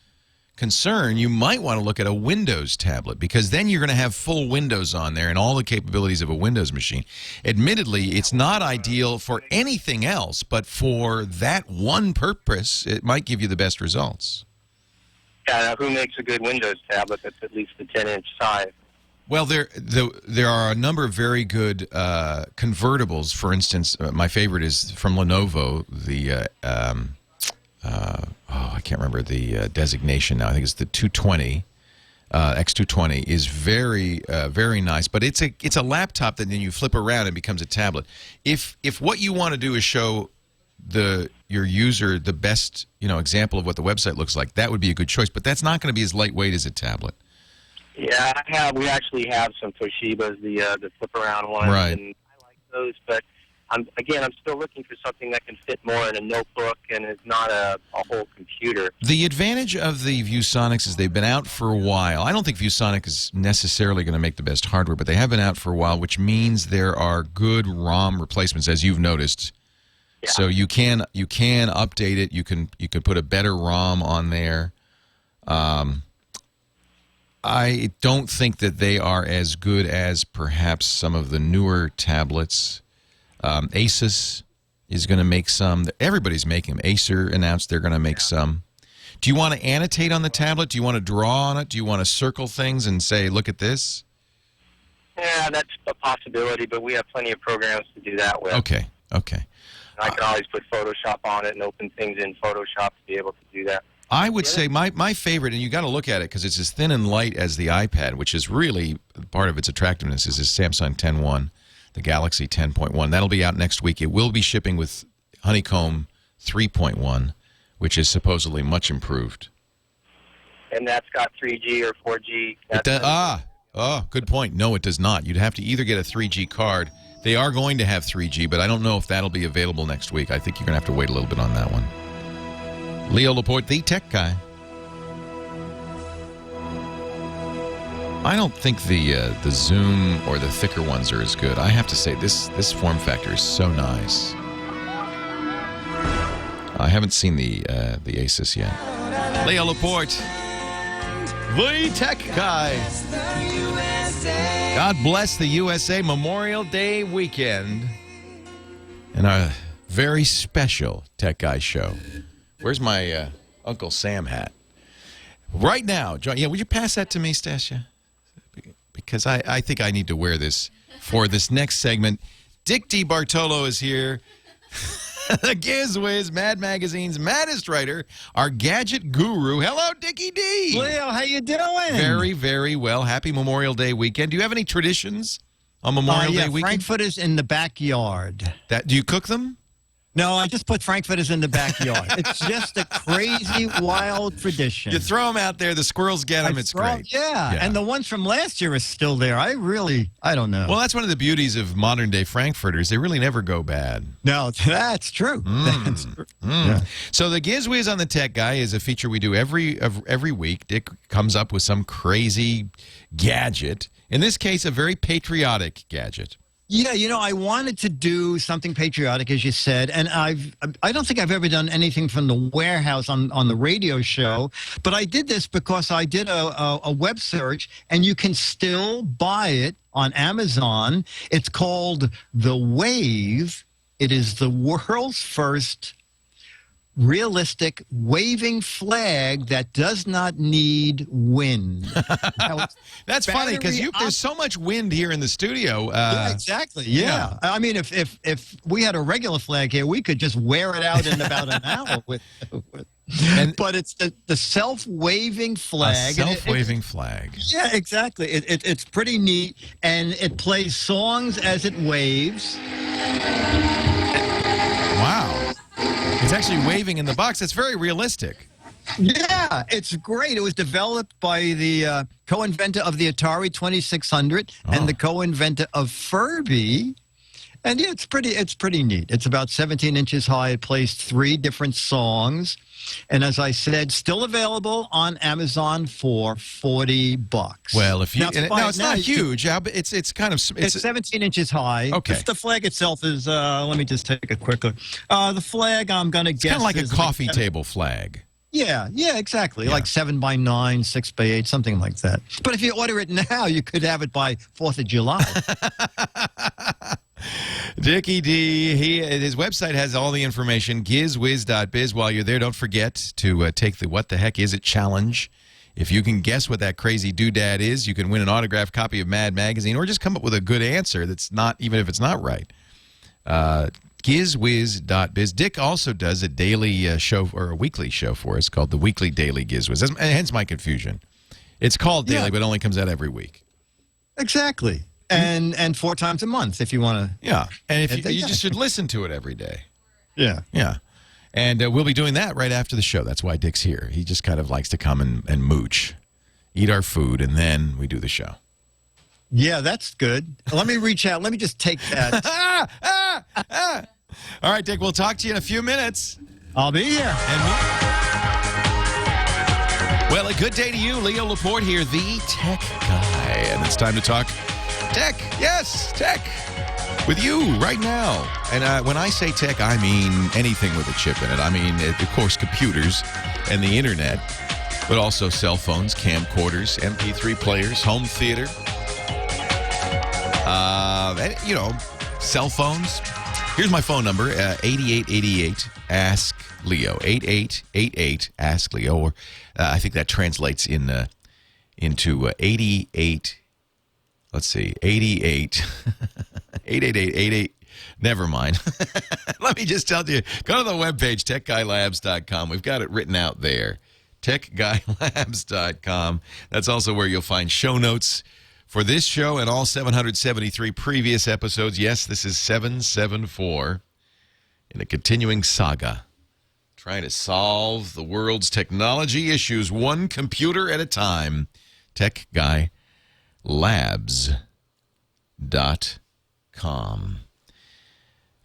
concern, you might want to look at a Windows tablet, because then you're going to have full Windows on there and all the capabilities of a Windows machine. Admittedly, it's not ideal for anything else, but for that one purpose, it might give you the best results. Yeah, who makes a good Windows tablet that's at least the 10-inch size? Well, there are a number of very good convertibles. For instance, my favorite is from Lenovo, the I can't remember the designation now. I think it's the 220, X220 is very very nice. But it's a laptop that then you flip around and becomes a tablet. If what you want to do is show your user the best example of what the website looks like, that would be a good choice. But that's not going to be as lightweight as a tablet. Yeah, we actually have some Toshibas, the flip around ones, right. And I like those. But I'm still looking for something that can fit more in a notebook and is not a whole computer. The advantage of the ViewSonics is they've been out for a while. I don't think ViewSonic is necessarily going to make the best hardware, but they have been out for a while, which means there are good ROM replacements, as you've noticed. Yeah. So you can update it. You can put a better ROM on there. I don't think that they are as good as perhaps some of the newer tablets. Asus is going to make some. Everybody's making them. Acer announced they're going to make some. Do you want to annotate on the tablet? Do you want to draw on it? Do you want to circle things and say, look at this? Yeah, that's a possibility, but we have plenty of programs to do that with. Okay. I can always put Photoshop on it and open things in Photoshop to be able to do that. I would say my favorite, and you got to look at it because it's as thin and light as the iPad, which is really part of its attractiveness, is this Samsung 10.1, the Galaxy 10.1. That'll be out next week. It will be shipping with Honeycomb 3.1, which is supposedly much improved. And that's got 3G or 4G. Good point. No, it does not. You'd have to either get a 3G card. They are going to have 3G, but I don't know if that'll be available next week. I think you're going to have to wait a little bit on that one. Leo Laporte, the tech guy. I don't think the Zoom or the thicker ones are as good. I have to say, this form factor is so nice. I haven't seen the Asus yet. Leo Laporte, the tech guy. God bless the USA Memorial Day weekend and our very special Tech Guy show. Where's my Uncle Sam hat? Right now, John, would you pass that to me, Stasia? Because I think I need to wear this for this next segment. Dick D. Bartolo is here. The Gizwiz, Mad Magazine's maddest writer, our gadget guru. Hello, Dickie D. Leo, how you doing? Very, very well. Happy Memorial Day weekend. Do you have any traditions on Memorial Day weekend? Frankfurters in the backyard. Do you cook them? No, I just put frankfurters in the backyard. It's just a crazy, wild tradition. You throw them out there, the squirrels get them, it's great. Yeah, and the ones from last year are still there. I don't know. Well, that's one of the beauties of modern-day frankfurters. They really never go bad. No, that's true. That's true. Yeah. So the Gizwiz on the Tech Guy is a feature we do every week. Dick comes up with some crazy gadget. In this case, a very patriotic gadget. Yeah, I wanted to do something patriotic, as you said, and I don't think I've ever done anything from the warehouse on the radio show, but I did this because I did a web search, and you can still buy it on Amazon. It's called The Wave. It is the world's first realistic waving flag that does not need wind. That's funny because there's so much wind here in the studio. Yeah, exactly. Yeah. I mean, if we had a regular flag here, we could just wear it out in about an hour. But it's the self-waving flag. A self-waving flag. Yeah, exactly. It's pretty neat, and it plays songs as it waves. Wow. It's actually waving in the box. That's very realistic. Yeah, it's great. It was developed by the co-inventor of the Atari 2600 and the co-inventor of Furby. And yeah, it's pretty neat. It's about 17 inches high. It plays 3 different songs. And as I said, still available on Amazon for $40. Well, if you now, it's not huge. It's kind of it's 17 inches high. Okay. The flag itself is. Let me just take a quick look. The flag, I'm going to guess, kind of like a is coffee table flag. Yeah, exactly. Yeah. Like 7 by 9, 6 by 8, something like that. But if you order it now, you could have it by 4th of July. Dickie D, his website has all the information, gizwiz.biz. While you're there, don't forget to take the What the Heck Is It challenge. If you can guess what that crazy doodad is, you can win an autographed copy of Mad Magazine, or just come up with a good answer that's not, even if it's not right. Gizwiz.biz. Dick also does a daily show, or a weekly show for us called the Weekly Daily Gizwiz. Hence my confusion. It's called daily, but it only comes out every week. Exactly. And 4 times a month if you want to. Yeah. And if you just should listen to it every day. Yeah. Yeah. And we'll be doing that right after the show. That's why Dick's here. He just kind of likes to come and mooch, eat our food, and then we do the show. Yeah, that's good. Let me reach out. Let me just take that. All right, Dick, we'll talk to you in a few minutes. I'll be here. Well, a good day to you. Leo Laporte here, the tech guy. And it's time to talk tech. Yes, tech. With you right now. And when I say tech, I mean anything with a chip in it. I mean, of course, computers and the internet, but also cell phones, camcorders, MP3 players, home theater. Cell phones. Here's my phone number, 8888 Ask Leo, 8888 Ask Leo, or I think that translates into 88. Let's see, 88 8888. Never mind. Let me just tell you, go to the webpage, techguylabs.com. We've got it written out there, techguylabs.com. That's also where you'll find show notes for this show and all 773 previous episodes. Yes, this is 774 in a continuing saga, trying to solve the world's technology issues one computer at a time. TechGuyLabs.com.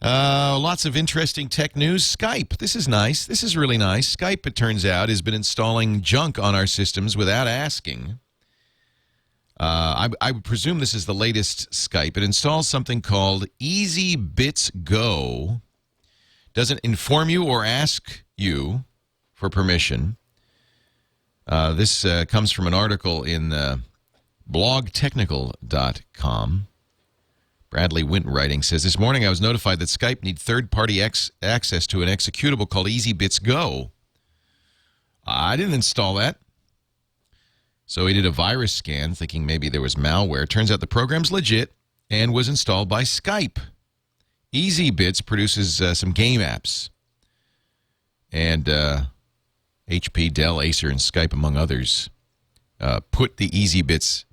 Lots of interesting tech news. Skype. This is nice. This is really nice. Skype, it turns out, has been installing junk on our systems without asking. I would presume this is the latest Skype. It installs something called Easy Bits Go. Doesn't inform you or ask you for permission. This comes from an article in blogtechnical.com. Bradley Wintwriting says, this morning I was notified that Skype needs third-party access to an executable called Easy Bits Go. I didn't install that. So he did a virus scan, thinking maybe there was malware. Turns out the program's legit and was installed by Skype. Easy Bits produces some game apps. And HP, Dell, Acer, and Skype, among others, put the Easy Bits,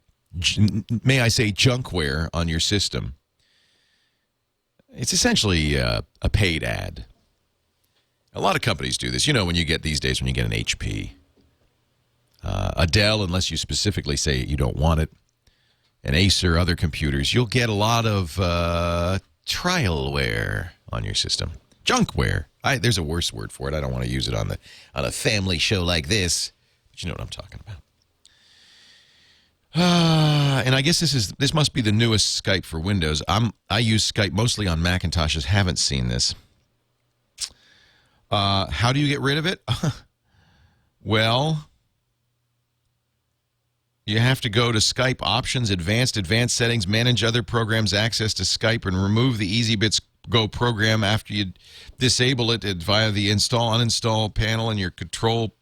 may I say, junkware on your system. It's essentially a paid ad. A lot of companies do this. You know, when you get these days, when you get an HP. A Dell, unless you specifically say you don't want it, an Acer, other computers, you'll get a lot of trialware on your system. Junkware. There's a worse word for it. I don't want to use it on a family show like this, but you know what I'm talking about. And I guess this must be the newest Skype for Windows. I use Skype mostly on Macintoshes. Haven't seen this. How do you get rid of it? Well, you have to go to Skype Options, Advanced Settings, Manage Other Programs, Access to Skype, and remove the Easy Bits Go program after you disable it via the Install, Uninstall panel in your Control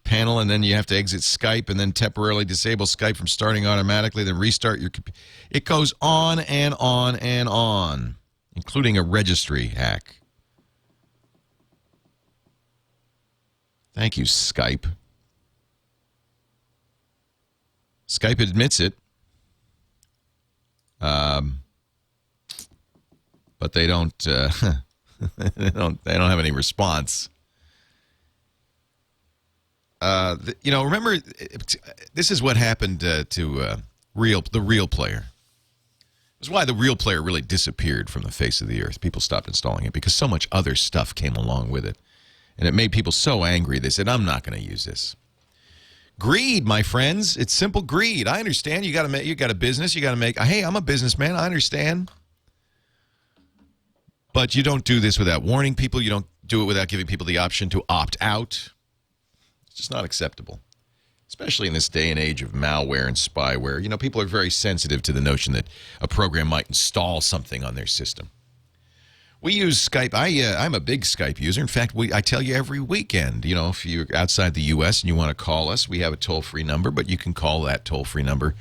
panel, and then you have to exit Skype and then temporarily disable Skype from starting automatically, then restart your computer. It goes on and on and on, including a registry hack. Thank you, Skype. Skype admits it, but they don't. They don't have any response. Remember, this is what happened to the Real Player. That's why the Real Player really disappeared from the face of the earth. People stopped installing it because so much other stuff came along with it. And it made people so angry, they said, I'm not going to use this. Greed, my friends. It's simple greed. I understand. You got a business. You got to make. Hey, I'm a businessman. I understand. But you don't do this without warning people. You don't do it without giving people the option to opt out. It's just not acceptable, especially in this day and age of malware and spyware. You know, people are very sensitive to the notion that a program might install something on their system. We use Skype. I'm a big Skype user. In fact, I tell you every weekend, you know, if you're outside the U.S. and you want to call us, we have a toll-free number, but you can call that toll-free number.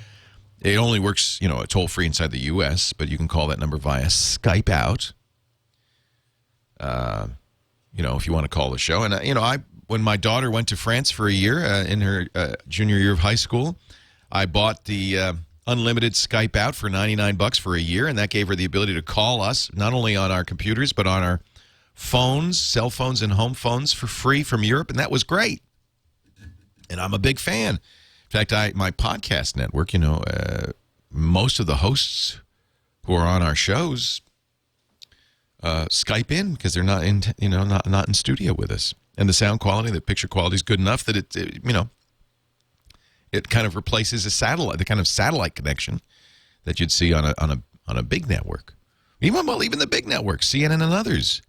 It only works, you know, toll-free inside the U.S., but you can call that number via Skype out. You know, if you want to call the show. And, you know, when my daughter went to France for a year in her junior year of high school, I bought the unlimited Skype out for $99 for a year, and that gave her the ability to call us, not only on our computers, but on our phones, cell phones and home phones for free from Europe, and that was great. And I'm a big fan. In fact, my podcast network, you know, most of the hosts who are on our shows Skype in because they're not in, you know, not in studio with us. And the sound quality, the picture quality is good enough that it you know, it kind of replaces the kind of satellite connection that you'd see on a big network. Even the big networks, CNN and others,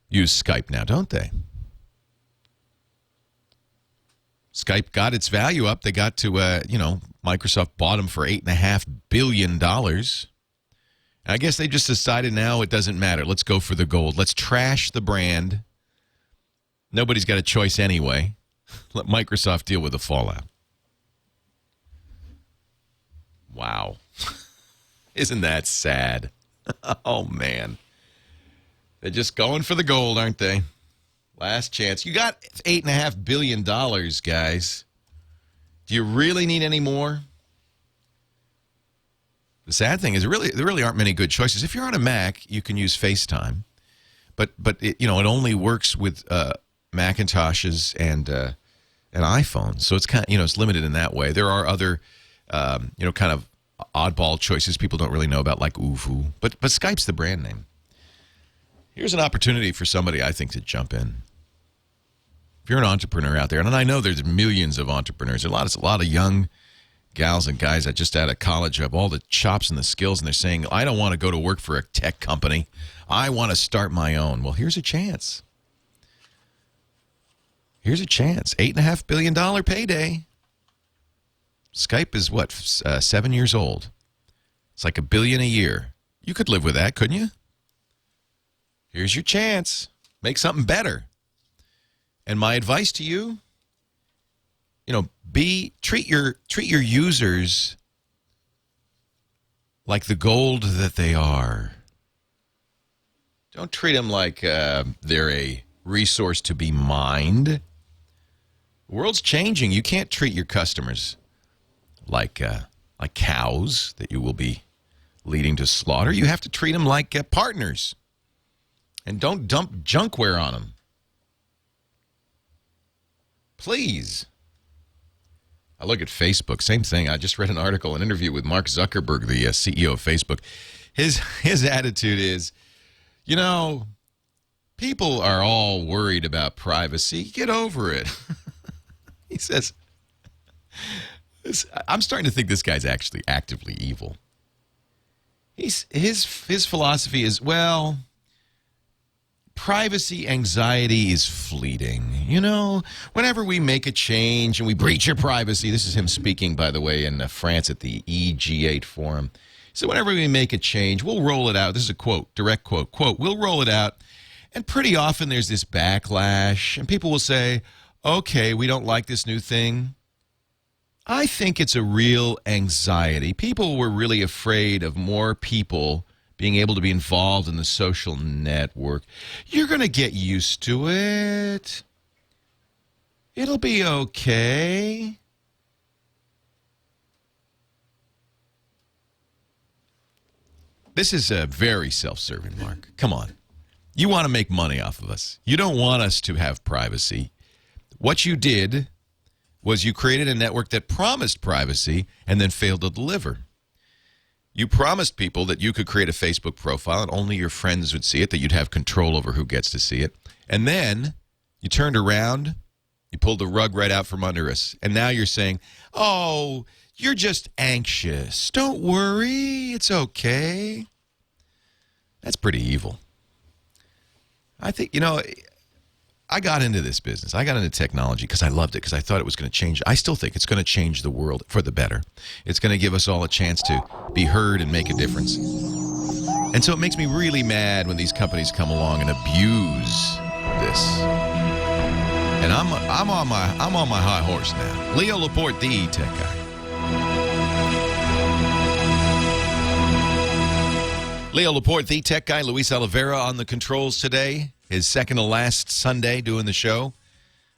use Skype now, don't they? Skype got its value up. They got to, you know, Microsoft bought them for $8.5 billion. I guess they just decided now it doesn't matter. Let's go for the gold. Let's trash the brand. Nobody's got a choice anyway. Let Microsoft deal with the fallout. Wow. Isn't that sad? Oh, man. They're just going for the gold, aren't they? Last chance. You got $8.5 billion, guys. Do you really need any more? The sad thing is there really aren't many good choices. If you're on a Mac, you can use FaceTime. But it, you know, it only works with Macintoshes and iPhones. So it's kind of, you know, it's limited in that way. There are other you know, kind of oddball choices people don't really know about, like Uvu. But Skype's the brand name. Here's an opportunity for somebody, I think, to jump in. If you're an entrepreneur out there, and I know there's millions of entrepreneurs, there's a lot of young gals and guys that just out of college have all the chops and the skills, and they're saying, I don't want to go to work for a tech company. I want to start my own. Well, here's a chance. Here's a chance. $8.5 billion payday. Skype is what, 7 years old. It's like $1 billion a year. You could live with that, couldn't you? Here's your chance. Make something better. And my advice to you, you know, treat your users like the gold that they are. Don't treat them like they're a resource to be mined. The world's changing. You can't treat your customers like cows that you will be leading to slaughter. You have to treat them like partners. And don't dump junkware on them. Please. I look at Facebook, same thing. I just read an article, an interview with Mark Zuckerberg, the CEO of Facebook. His attitude is, you know, people are all worried about privacy. Get over it. He says, I'm starting to think this guy's actually actively evil. His philosophy is, well, privacy anxiety is fleeting. You know, whenever we make a change and we breach your privacy, this is him speaking, by the way, in France at the EG8 forum. So whenever we make a change, we'll roll it out. This is a quote, direct quote, we'll roll it out. And pretty often there's this backlash, and people will say, okay, we don't like this new thing. I think it's a real anxiety. People were really afraid of more people being able to be involved in the social network. You're going to get used to it. It'll be okay. This is a very self-serving, Mark. Come on. You want to make money off of us. You don't want us to have privacy. What you did was you created a network that promised privacy and then failed to deliver. You promised people that you could create a Facebook profile and only your friends would see it, that you'd have control over who gets to see it. And then you turned around, you pulled the rug right out from under us. And now you're saying, oh, you're just anxious. Don't worry. It's okay. That's pretty evil. I think, I got into this business. I got into technology because I loved it, because I thought it was going to change. I still think it's going to change the world for the better. It's going to give us all a chance to be heard and make a difference. And so it makes me really mad when these companies come along and abuse this. And I'm on my high horse now. Leo Laporte, the tech guy. Leo Laporte, the tech guy. Luis Oliveira on the controls today. His second to last Sunday doing the show.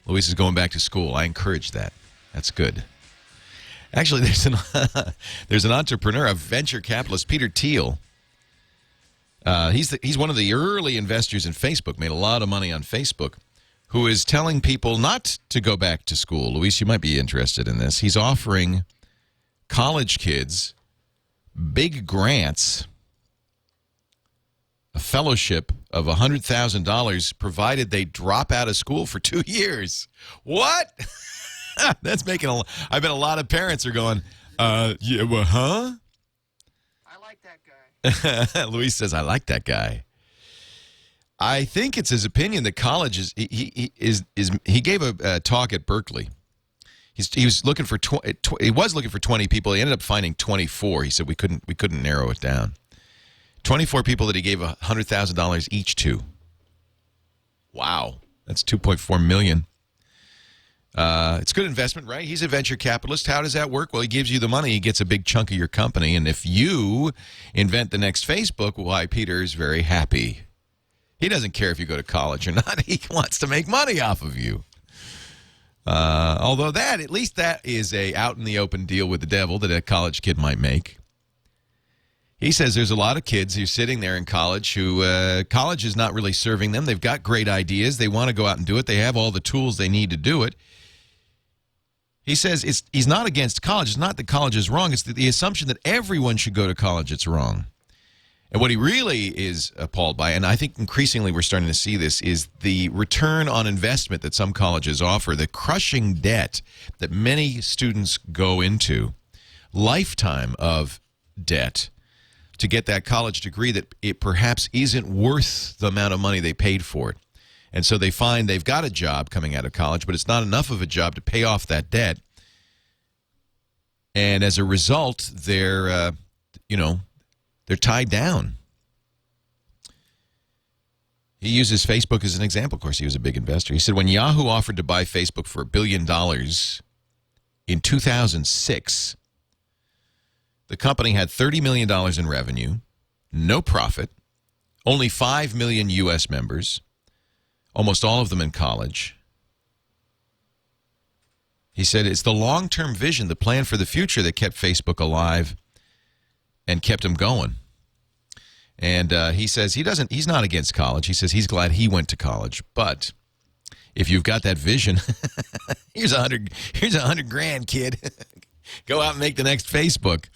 Luis is going back to school. I encourage that. That's good. Actually, there's an entrepreneur, a venture capitalist, Peter Thiel. He's one of the early investors in Facebook, made a lot of money on Facebook, who is telling people not to go back to school. Luis, you might be interested in this. He's offering college kids big grants, a fellowship of $100,000 provided they drop out of school for 2 years. What? That's making I bet a lot of parents are going, yeah, well, huh? I like that guy. Luis says, I like that guy. I think it's his opinion that college is, he gave a talk at Berkeley. He was looking for 20 people. He ended up finding 24. He said we couldn't narrow it down. 24 people that he gave $100,000 each to. Wow. That's $2.4 million. It's good investment, right? He's a venture capitalist. How does that work? Well, he gives you the money. He gets a big chunk of your company. And if you invent the next Facebook, why, Peter is very happy. He doesn't care if you go to college or not. He wants to make money off of you. Although at least that is a out in the open deal with the devil that a college kid might make. He says there's a lot of kids who are sitting there in college who college is not really serving them. They've got great ideas. They want to go out and do it. They have all the tools they need to do it. He says he's not against college. It's not that college is wrong. It's the assumption that everyone should go to college. It's wrong. And what he really is appalled by, and I think increasingly we're starting to see this, is the return on investment that some colleges offer, the crushing debt that many students go into, lifetime of debt, to get that college degree that it perhaps isn't worth the amount of money they paid for it. And so they find they've got a job coming out of college, but it's not enough of a job to pay off that debt. And as a result, they're tied down. He uses Facebook as an example. Of course, he was a big investor. He said when Yahoo offered to buy Facebook for $1 billion in 2006, the company had $30 million in revenue, no profit, only 5 million U.S. members, almost all of them in college. He said it's the long-term vision, the plan for the future that kept Facebook alive and kept him going. And he says he's not against college. He says he's glad he went to college. But if you've got that vision, here's $100 grand, kid. Go out and make the next Facebook.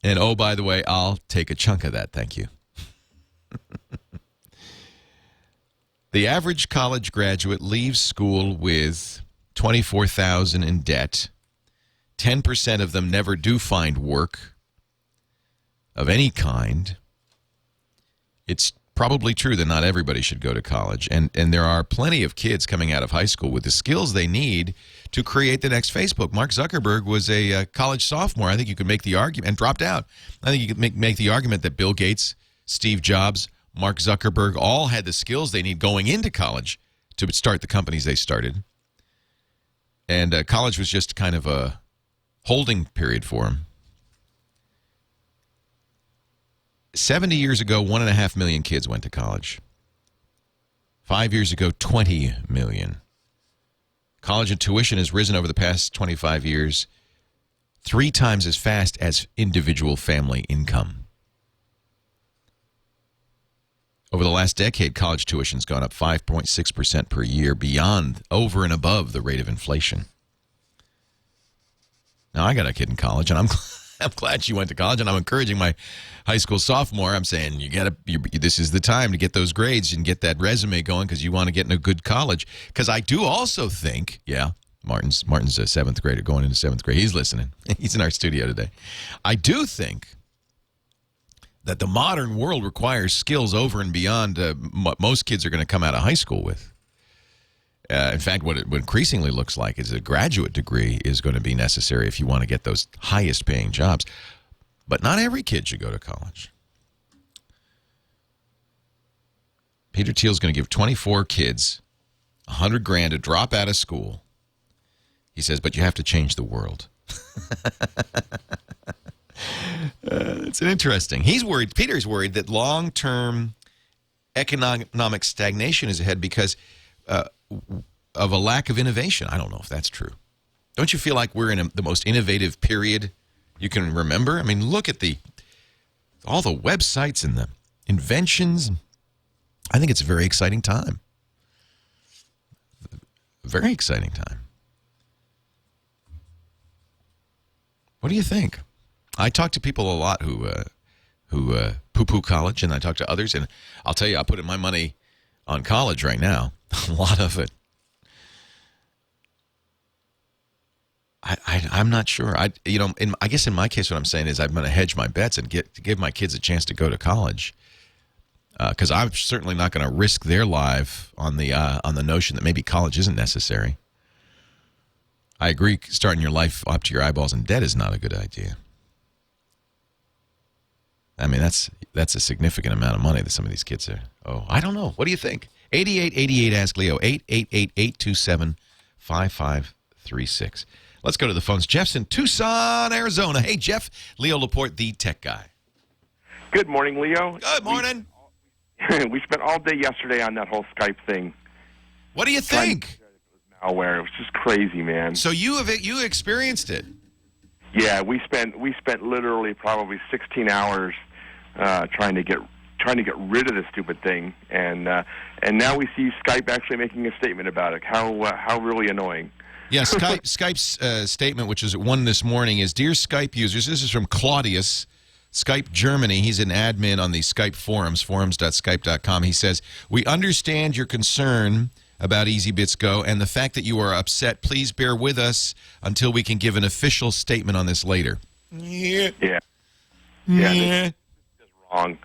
And, oh, by the way, I'll take a chunk of that. Thank you. The average college graduate leaves school with $24,000 in debt. 10% of them never do find work of any kind. It's probably true that not everybody should go to college. And there are plenty of kids coming out of high school with the skills they need to create the next Facebook. Mark Zuckerberg was a college sophomore. I think you could make the argument, and dropped out. I think you could make the argument that Bill Gates, Steve Jobs, Mark Zuckerberg all had the skills they need going into college to start the companies they started. And college was just kind of a holding period for them. 70 years ago, 1.5 million kids went to college. 5 years ago, 20 million. College and tuition has risen over the past 25 years 3 times as fast as individual family income. Over the last decade, college tuition's gone up 5.6% per year, beyond, over and above the rate of inflation. Now, I got a kid in college, and I'm glad she went to college, and I'm encouraging my high school sophomore. I'm saying this is the time to get those grades and get that resume going because you want to get in a good college. Because I do also think, Martin's a 7th grader going into 7th grade. He's listening. He's in our studio today. I do think that the modern world requires skills over and beyond what most kids are going to come out of high school with. In fact, what it increasingly looks like is a graduate degree is going to be necessary if you want to get those highest paying jobs. But not every kid should go to college. Peter Thiel's going to give 24 kids $100,000 to drop out of school. He says, but you have to change the world. It's interesting. He's worried. Peter's worried that long-term economic stagnation is ahead because of a lack of innovation. I don't know if that's true. Don't you feel like we're in the most innovative period you can remember? I mean, look at all the websites and the inventions. I think it's a very exciting time. Very exciting time. What do you think? I talk to people a lot who poo-poo college, and I talk to others, and I'll tell you, I put in my money on college right now. A lot of it. I'm not sure. I guess in my case, what I'm saying is I'm going to hedge my bets and give my kids a chance to go to college, because I'm certainly not going to risk their life on the notion that maybe college isn't necessary. I agree. Starting your life up to your eyeballs in debt is not a good idea. I mean, that's a significant amount of money that some of these kids are. Oh, I don't know. What do you think? 8888 Ask Leo, 888-827-5536. Let's go to the phones. Jeff's in Tucson, Arizona. Hey, Jeff, Leo Laporte, the tech guy. Good morning, Leo. Good morning. We spent all day yesterday on that whole Skype thing. What do you think? Malware. It was just crazy, man. So you experienced it? Yeah, we spent literally probably 16 hours trying to get rid of this stupid thing, and now we see Skype actually making a statement about it. How really annoying. Yeah, Skype's statement, which is one this morning, is, Dear Skype users, this is from Claudius, Skype Germany. He's an admin on the Skype forums, forums.skype.com. He says, we understand your concern about EasyBits Go and the fact that you are upset. Please bear with us until we can give an official statement on this later. Yeah. This is wrong.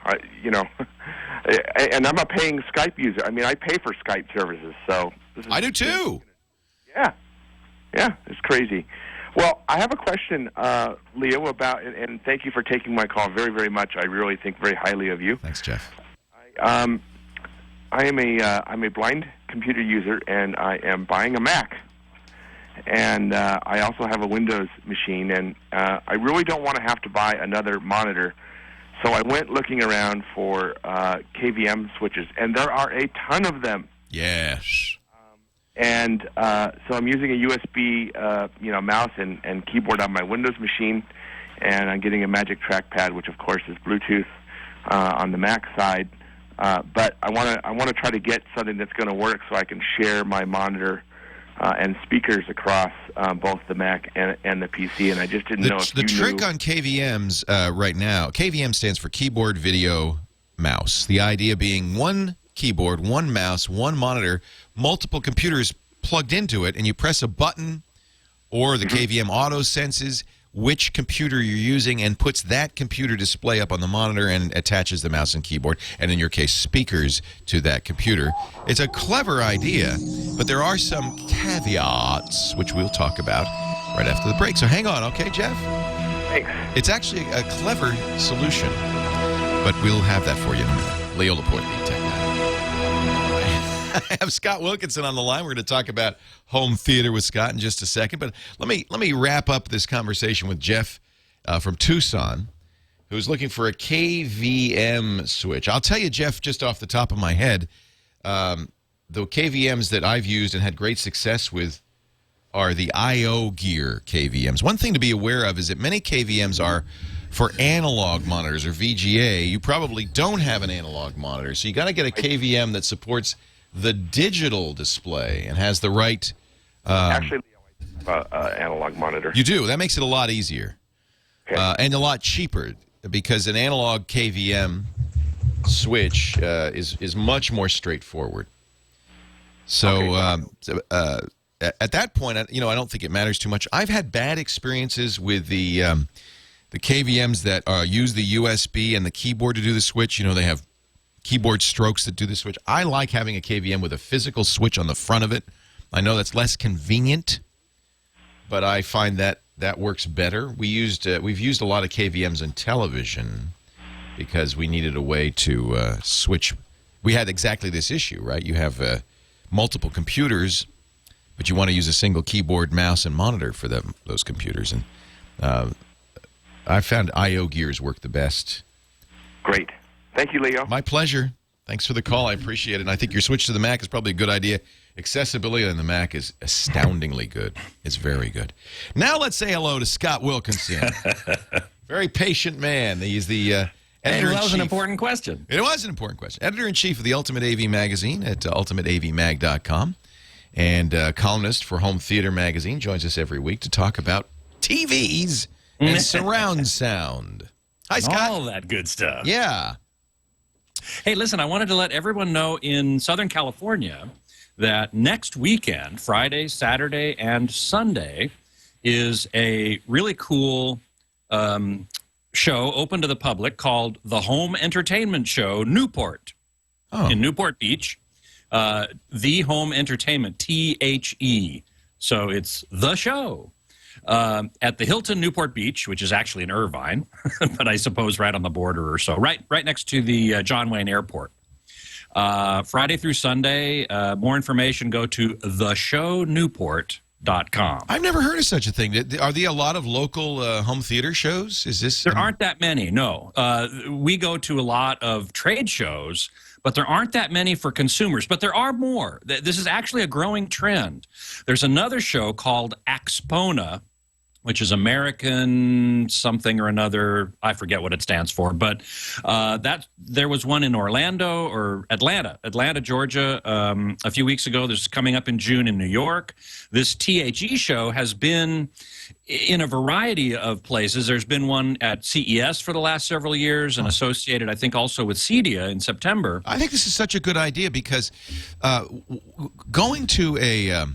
And I'm a paying Skype user. I mean, I pay for Skype services, so I do too. Yeah, it's crazy. Well, I have a question, Leo, about, and thank you for taking my call very, very much. I really think very highly of you. Thanks, Jeff. I'm a blind computer user, and I am buying a Mac. And I also have a Windows machine, and I really don't want to have to buy another monitor. So I went looking around for KVM switches, and there are a ton of them. Yes. And so I'm using a USB, mouse and keyboard on my Windows machine, and I'm getting a Magic Trackpad, which of course is Bluetooth on the Mac side. But I want to try to get something that's going to work so I can share my monitor and speakers across both the Mac and the PC. And I just didn't know if the trick on KVMs right now. KVM stands for Keyboard Video Mouse. The idea being one keyboard, one mouse, one monitor, multiple computers plugged into it, and you press a button, or the KVM auto senses which computer you're using and puts that computer display up on the monitor and attaches the mouse and keyboard, and in your case, speakers to that computer. It's a clever idea, but there are some caveats, which we'll talk about right after the break. So hang on, okay, Jeff? Thanks. It's actually a clever solution, but we'll have that for you in a minute. Leo Laporte, the tech guy. I have Scott Wilkinson on the line. We're going to talk about home theater with Scott in just a second. But let me wrap up this conversation with Jeff from Tucson, who's looking for a KVM switch. I'll tell you, Jeff, just off the top of my head, the KVMs that I've used and had great success with are the IO Gear KVMs. One thing to be aware of is that many KVMs are for analog monitors or VGA. You probably don't have an analog monitor, so you got to get a KVM that supports the digital display and has the right... Actually, analog monitor. You do. That makes it a lot easier. and a lot cheaper because an analog KVM switch is much more straightforward. So at that point, I don't think it matters too much. I've had bad experiences with the KVMs that use the USB and the keyboard to do the switch. They have keyboard strokes that do the switch. I like having a KVM with a physical switch on the front of it. I know that's less convenient, but I find that works better. We've used a lot of KVMs in television because we needed a way to switch. We had exactly this issue, right? You have multiple computers, but you want to use a single keyboard, mouse, and monitor for those computers. And I found I/O gears work the best. Great. Thank you, Leo. My pleasure. Thanks for the call. I appreciate it. And I think your switch to the Mac is probably a good idea. Accessibility on the Mac is astoundingly good. It's very good. Now let's say hello to Scott Wilkinson. Very patient man. He's the editor-in-chief. That was an important question. It was an important question. Editor-in-chief of the Ultimate AV Magazine at ultimateavmag.com and columnist for Home Theater Magazine. Joins us every week to talk about TVs and surround sound. Hi, Scott. All that good stuff. Yeah. Hey, listen, I wanted to let everyone know in Southern California that next weekend, Friday, Saturday, and Sunday, is a really cool show open to the public called the Home Entertainment Show Newport in Newport Beach. The Home Entertainment, THE. So it's the show. At the Hilton Newport Beach, which is actually in Irvine, but I suppose right on the border or so, right next to the John Wayne Airport. Friday through Sunday. More information, go to theshownewport.com. I've never heard of such a thing. Are there a lot of local home theater shows? There aren't that many, no. We go to a lot of trade shows, but there aren't that many for consumers. But there are more. This is actually a growing trend. There's another show called Axpona, which is American something or another. I forget what it stands for. But there was one in Atlanta, Georgia, a few weeks ago. There's coming up in June in New York. This THE show has been in a variety of places. There's been one at CES for the last several years and associated, I think, also with CEDIA in September. I think this is such a good idea because going to a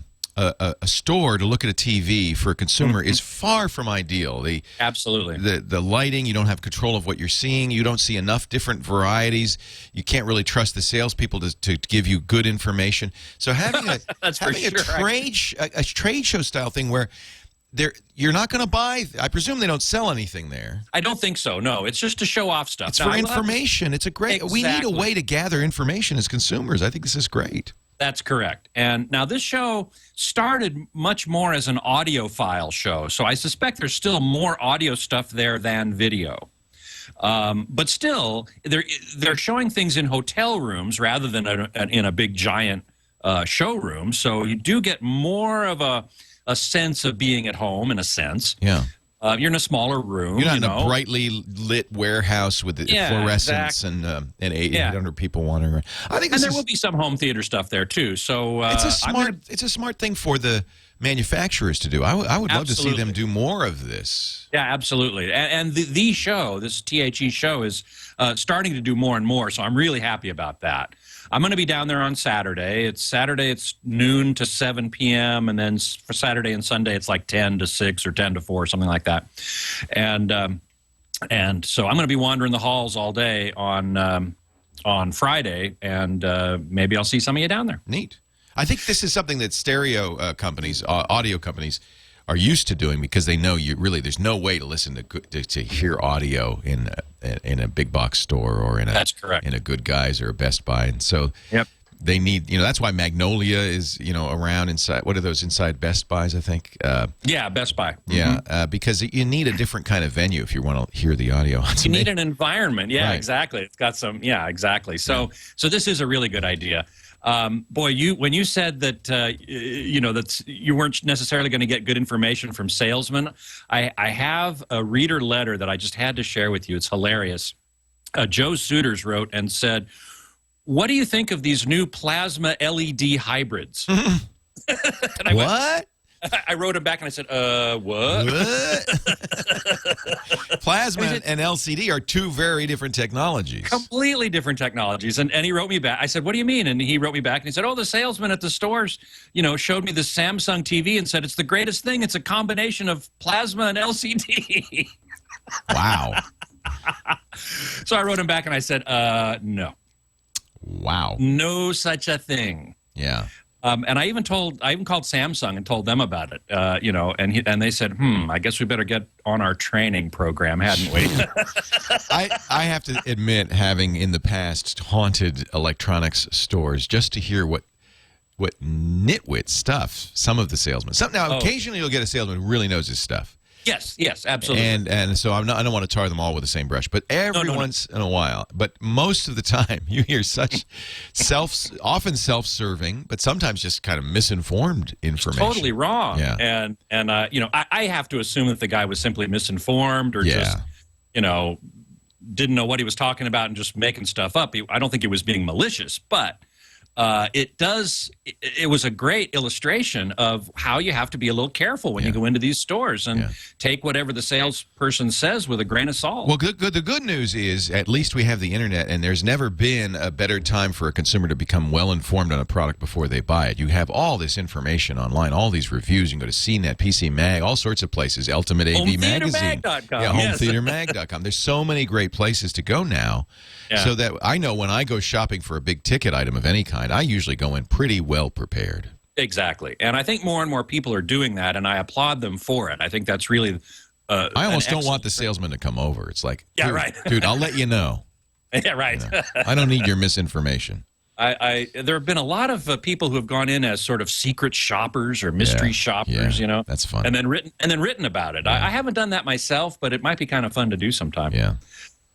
store to look at a TV for a consumer is far from ideal. Absolutely. The lighting, you don't have control of what you're seeing. You don't see enough different varieties. You can't really trust the salespeople to give you good information. So having a trade show style thing where you're not going to buy. I presume they don't sell anything there. I don't think so. No, it's just to show off stuff. It's for information. It's a great. We need a way to gather information as consumers. I think this is great. That's correct. And now this show started much more as an audiophile show, so I suspect there's still more audio stuff there than video. But still, they're showing things in hotel rooms rather than in a big giant showroom, so you do get more of a sense of being at home, in a sense. Yeah. You're in a smaller room. You're not in a brightly lit warehouse with fluorescence and 800 people wandering around. I think there will be some home theater stuff there too. So it's a smart thing for the manufacturers to do. I would love to see them do more of this. Yeah, absolutely. And the show, this THE show, is starting to do more and more. So I'm really happy about that. I'm going to be down there on Saturday. It's noon to 7 p.m. And then for Saturday and Sunday, it's like 10 to 6 or 10 to 4, something like that. And so I'm going to be wandering the halls all day on Friday, and maybe I'll see some of you down there. Neat. I think this is something that stereo companies, audio companies, are used to doing because they know there's no way to listen to hear audio in a big box store or in a Good Guys or a Best Buy, and so they need that's why Magnolia is around inside. What are those inside Best Buys? I think. Best Buy. Yeah, because you need a different kind of venue if you want to hear the audio. You need an environment. Yeah, right. Exactly. It's got some. Yeah, exactly. So this is a really good idea. Boy, when you said that that you weren't necessarily going to get good information from salesmen, I have a reader letter that I just had to share with you. It's hilarious. Joe Suiters wrote and said, "What do you think of these new plasma LED hybrids?" What? I wrote him back and I said, what? Plasma and LCD are two very different technologies. Completely different technologies. And he wrote me back. I said, what do you mean? And he wrote me back and he said, oh, the salesman at the stores, showed me the Samsung TV and said, it's the greatest thing. It's a combination of plasma and LCD. Wow. So I wrote him back and I said, no. Wow. No such a thing. Yeah. And I even called Samsung and told them about it, and they said, I guess we better get on our training program, hadn't we? I have to admit, having in the past haunted electronics stores just to hear what nitwit stuff some of the salesmen. Occasionally you'll get a salesman who really knows his stuff. Yes, absolutely. And so I don't want to tar them all with the same brush, but every once in a while, but most of the time you hear such often self-serving, but sometimes just kind of misinformed information. It's totally wrong. Yeah. And I have to assume that the guy was simply misinformed or just, didn't know what he was talking about and just making stuff up. I don't think he was being malicious, but it was a great illustration of how you have to be a little careful when you go into these stores and take whatever the salesperson says with a grain of salt. Well, the good news is at least we have the internet, and there's never been a better time for a consumer to become well informed on a product before they buy it. You have all this information online, all these reviews. You can go to CNET, PC Mag, all sorts of places, Ultimate AV Magazine. HomeTheaterMag.com. There's so many great places to go now. Yeah. So that I know when I go shopping for a big ticket item of any kind, I usually go in pretty well prepared. Exactly. And I think more and more people are doing that, and I applaud them for it. I think that's really I almost don't want the salesman to come over. It's like, dude, I'll let you know. Yeah, right. I don't need your misinformation. There have been a lot of people who have gone in as sort of secret shoppers or mystery shoppers, That's fun. And then written about it. I haven't done that myself, but it might be kind of fun to do sometime. Yeah.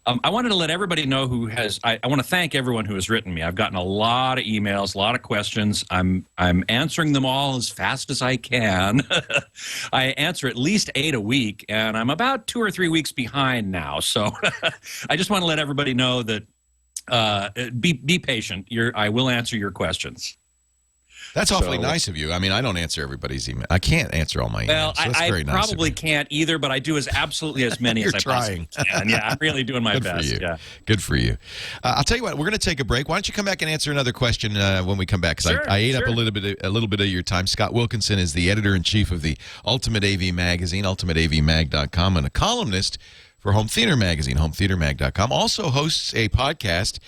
I wanted to let everybody know who has. I want to thank everyone who has written me. I've gotten a lot of emails, a lot of questions. I'm answering them all as fast as I can. I answer at least 8 a week, and I'm about 2 or 3 weeks behind now. So I just want to let everybody know that be patient. I will answer your questions. That's awfully nice of you. I mean, I don't answer everybody's email. I can't answer all my emails. Well, so I probably can't either, but I do absolutely as many as I possibly can. Yeah, I'm really doing my best. For you. Yeah. Good for you. I'll tell you what, we're going to take a break. Why don't you come back and answer another question when we come back? Because I ate up a little bit of your time. Scott Wilkinson is the editor-in-chief of the Ultimate AV Magazine, ultimateavmag.com, and a columnist for Home Theater Magazine, hometheatermag.com. Also hosts a podcast,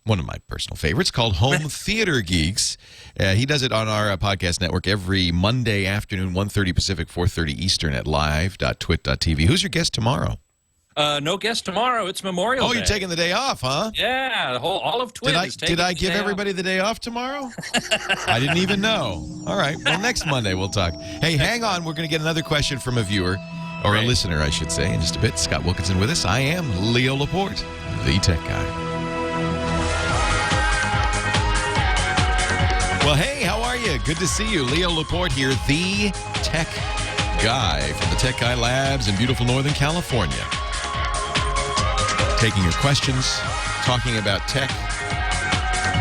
one of my personal favorites, called Home Theater Geeks. He does it on our podcast network every Monday afternoon, 1:30 Pacific, 4:30 Eastern at live.twit.tv. Who's your guest tomorrow? No guest tomorrow. It's Memorial Day. Oh, you're taking the day off, huh? Yeah, all of Twit is taking Did I give everybody the day off tomorrow? I didn't even know. All right. Well, next Monday we'll talk. Hey, hang on. We're going to get another question from a viewer, or a listener, I should say, in just a bit. Scott Wilkinson with us. I am Leo Laporte, the tech guy. Well, hey, how are you? Good to see you. Leo Laporte here, the tech guy from the Tech Guy Labs in beautiful Northern California. Taking your questions, talking about tech.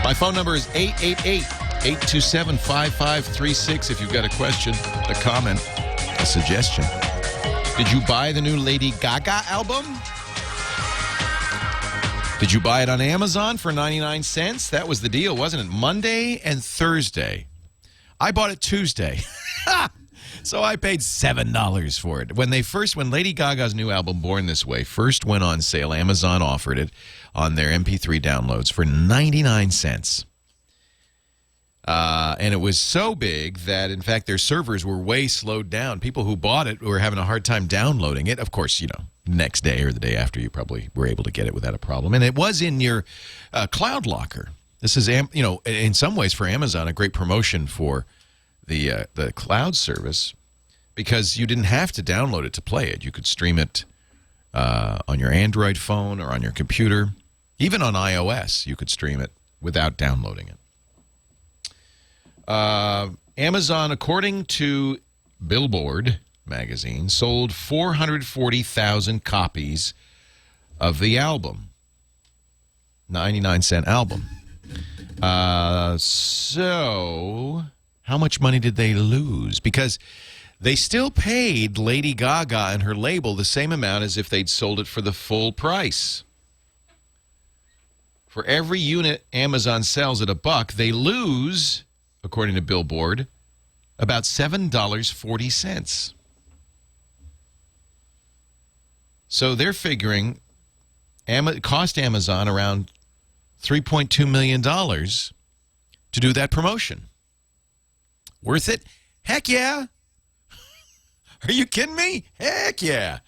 My phone number is 888-827-5536 if you've got a question, a comment, a suggestion. Did you buy the new Lady Gaga album? Did you buy it on Amazon for 99 cents? That was the deal, wasn't it? Monday and Thursday. I bought it Tuesday. So I paid $7 for it. When Lady Gaga's new album, Born This Way, first went on sale, Amazon offered it on their MP3 downloads for 99 cents. And it was so big that, in fact, their servers were way slowed down. People who bought it were having a hard time downloading it. Of course, next day or the day after, you probably were able to get it without a problem. And it was in your cloud locker. This is, in some ways for Amazon, a great promotion for the cloud service, because you didn't have to download it to play it. You could stream it on your Android phone or on your computer. Even on iOS, you could stream it without downloading it. Amazon, according to Billboard magazine, sold 440,000 copies of the album. 99-cent album. So How much money did they lose? Because they still paid Lady Gaga and her label the same amount as if they'd sold it for the full price. For every unit Amazon sells at $1, they lose, according to Billboard, about $7.40. So they're figuring it cost Amazon around $3.2 million to do that promotion. Worth it? Heck yeah. Are you kidding me? Heck yeah.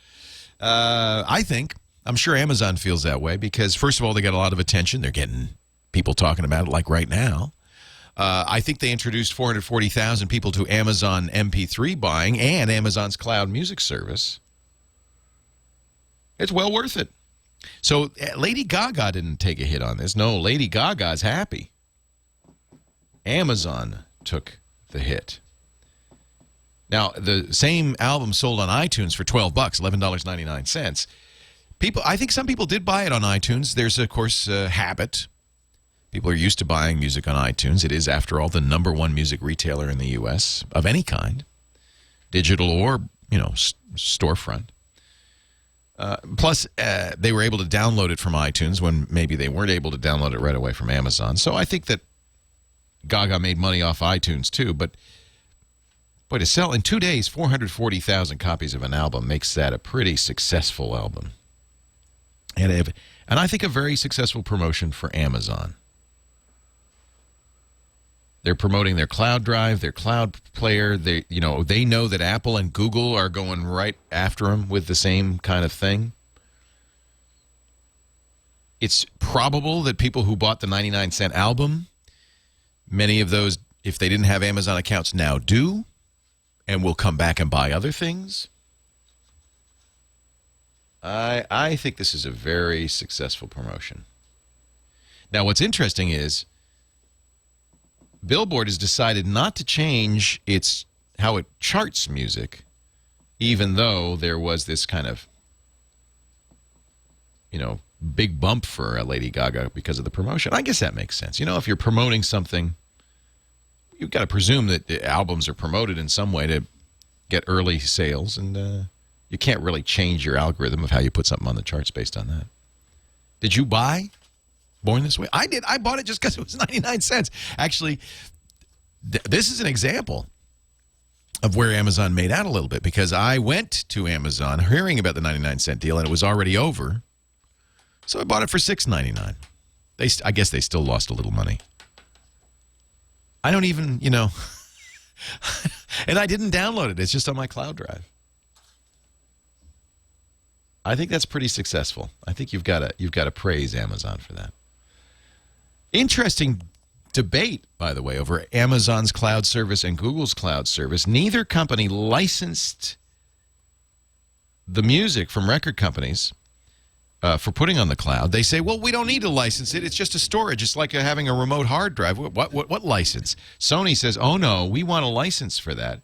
I think. I'm sure Amazon feels that way because, first of all, they got a lot of attention. They're getting people talking about it like right now. I think they introduced 440,000 people to Amazon MP3 buying and Amazon's cloud music service. It's well worth it. So Lady Gaga didn't take a hit on this. No, Lady Gaga's happy. Amazon took the hit. Now, the same album sold on iTunes for $12, $11.99. I think some people did buy it on iTunes. There's, of course, a habit. People are used to buying music on iTunes. It is, after all, the #1 music retailer in the U.S. of any kind, digital or, storefront. Plus, they were able to download it from iTunes when maybe they weren't able to download it right away from Amazon. So I think that Gaga made money off iTunes, too. But, boy, to sell in 2 days 440,000 copies of an album makes that a pretty successful album. And I think a very successful promotion for Amazon. They're promoting their cloud drive, their cloud player. They know that Apple and Google are going right after them with the same kind of thing. It's probable that people who bought the 99-cent album, many of those, if they didn't have Amazon accounts, now do, and will come back and buy other things. I think this is a very successful promotion. Now, what's interesting is Billboard has decided not to change how it charts music, even though there was this kind of, big bump for Lady Gaga because of the promotion. I guess that makes sense. If you're promoting something, you've got to presume that the albums are promoted in some way to get early sales, and you can't really change your algorithm of how you put something on the charts based on that. Did you buy Born This Way? I did. I bought it just because it was 99 cents. Actually, this is an example of where Amazon made out a little bit, because I went to Amazon hearing about the 99-cent deal, and it was already over. So I bought it for $6.99. I guess they still lost a little money. I don't even, and I didn't download it. It's just on my cloud drive. I think that's pretty successful. I think you've got to praise Amazon for that. Interesting debate, by the way, over Amazon's cloud service and Google's cloud service. Neither company licensed the music from record companies for putting on the cloud. They say, well, we don't need to license it. It's just a storage. It's like having a remote hard drive. What license? Sony says, oh, no, we want a license for that.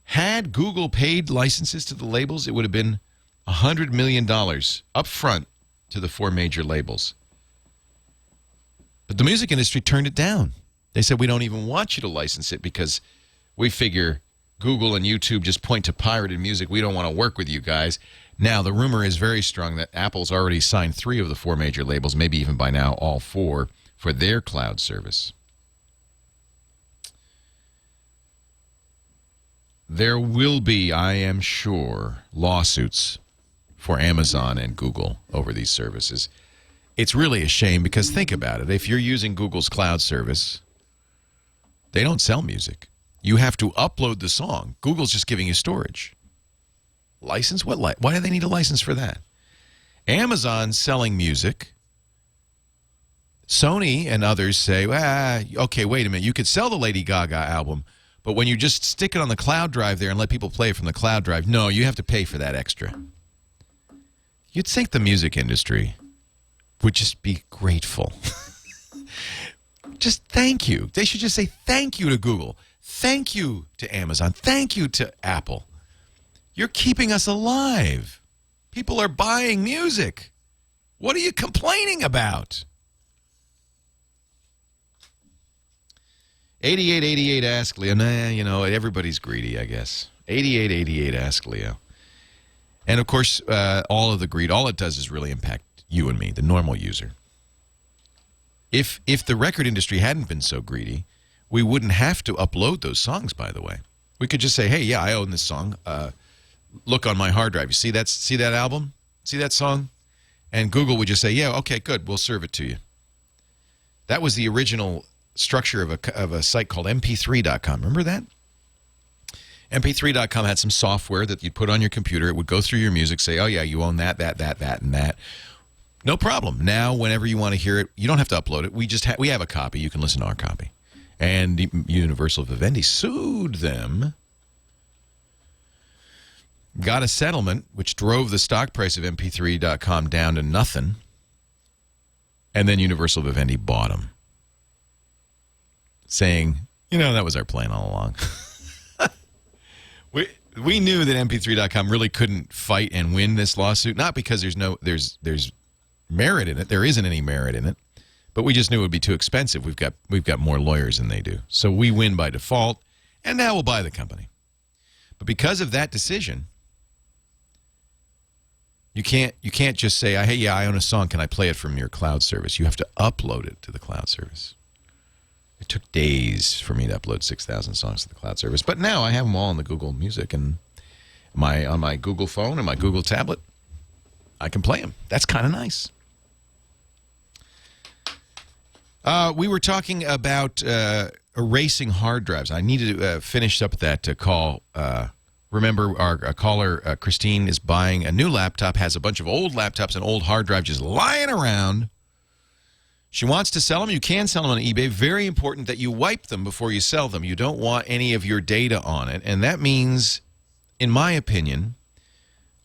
Had Google paid licenses to the labels, it would have been $100 million up front to the 4 major labels. But the music industry turned it down. They said, we don't even want you to license it because we figure Google and YouTube just point to pirated music. We don't want to work with you guys. Now, the rumor is very strong that Apple's already signed 3 of the 4 major labels, maybe even by now all 4, for their cloud service. There will be, I am sure, lawsuits for Amazon and Google over these services. It's really a shame because think about it. If you're using Google's cloud service, they don't sell music. You have to upload the song. Google's just giving you storage. License? Why do they need a license for that? Amazon's selling music. Sony and others say, okay, wait a minute. You could sell the Lady Gaga album, but when you just stick it on the cloud drive there and let people play it from the cloud drive, no, you have to pay for that extra. You'd think the music industry would just be grateful. Just thank you. They should just say thank you to Google. Thank you to Amazon. Thank you to Apple. You're keeping us alive. People are buying music. What are you complaining about? 8888 Ask Leo. Nah, you know, everybody's greedy, I guess. 8888 Ask Leo. And, of course, all of the greed, all it does is really impact you and me, the normal user. If the record industry hadn't been so greedy, we wouldn't have to upload those songs, by the way. We could just say, hey, yeah, I own this song. Look on my hard drive. You see that album? See that song? And Google would just say, yeah, okay, good, we'll serve it to you. That was the original structure of a site called mp3.com. Remember that? mp3.com had some software that you'd put on your computer. It would go through your music, say, oh, yeah, you own that, and that. No problem. Now, whenever you want to hear it, you don't have to upload it. We have a copy. You can listen to our copy. And Universal Vivendi sued them, got a settlement, which drove the stock price of mp3.com down to nothing, and then Universal Vivendi bought them, saying, you know, that was our plan all along. We knew that mp3.com really couldn't fight and win this lawsuit, not because there's merit in it. There isn't any merit in it. But we just knew it would be too expensive. We've got more lawyers than they do. So we win by default, and now we'll buy the company. But because of that decision, you can't just say, hey, yeah, I own a song. Can I play it from your cloud service? You have to upload it to the cloud service. It took days for me to upload 6,000 songs to the cloud service. But now I have them all on the Google Music and on my Google phone and my Google tablet. I can play them. That's kind of nice. We were talking about erasing hard drives. I needed to finish up that call. Remember, our caller, Christine, is buying a new laptop, has a bunch of old laptops and old hard drives just lying around. She wants to sell them. You can sell them on eBay. Very important that you wipe them before you sell them. You don't want any of your data on it. And that means, in my opinion,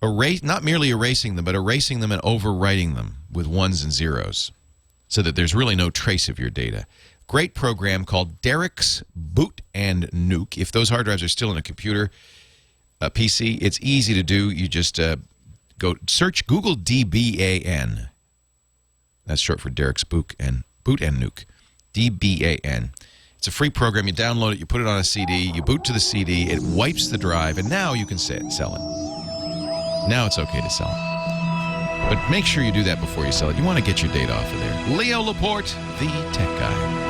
not merely erasing them, but erasing them and overwriting them with ones and zeros, so that there's really no trace of your data. Great program called Derek's Boot and Nuke. If those hard drives are still in a computer, a PC, it's easy to do. You just go search Google DBAN. That's short for Derek's Boot and Nuke. DBAN. It's a free program. You download it, you put it on a CD, you boot to the CD, it wipes the drive, and now you can sell it. Now it's okay to sell it. But make sure you do that before you sell it. You want to get your data off of there. Leo Laporte, the tech guy.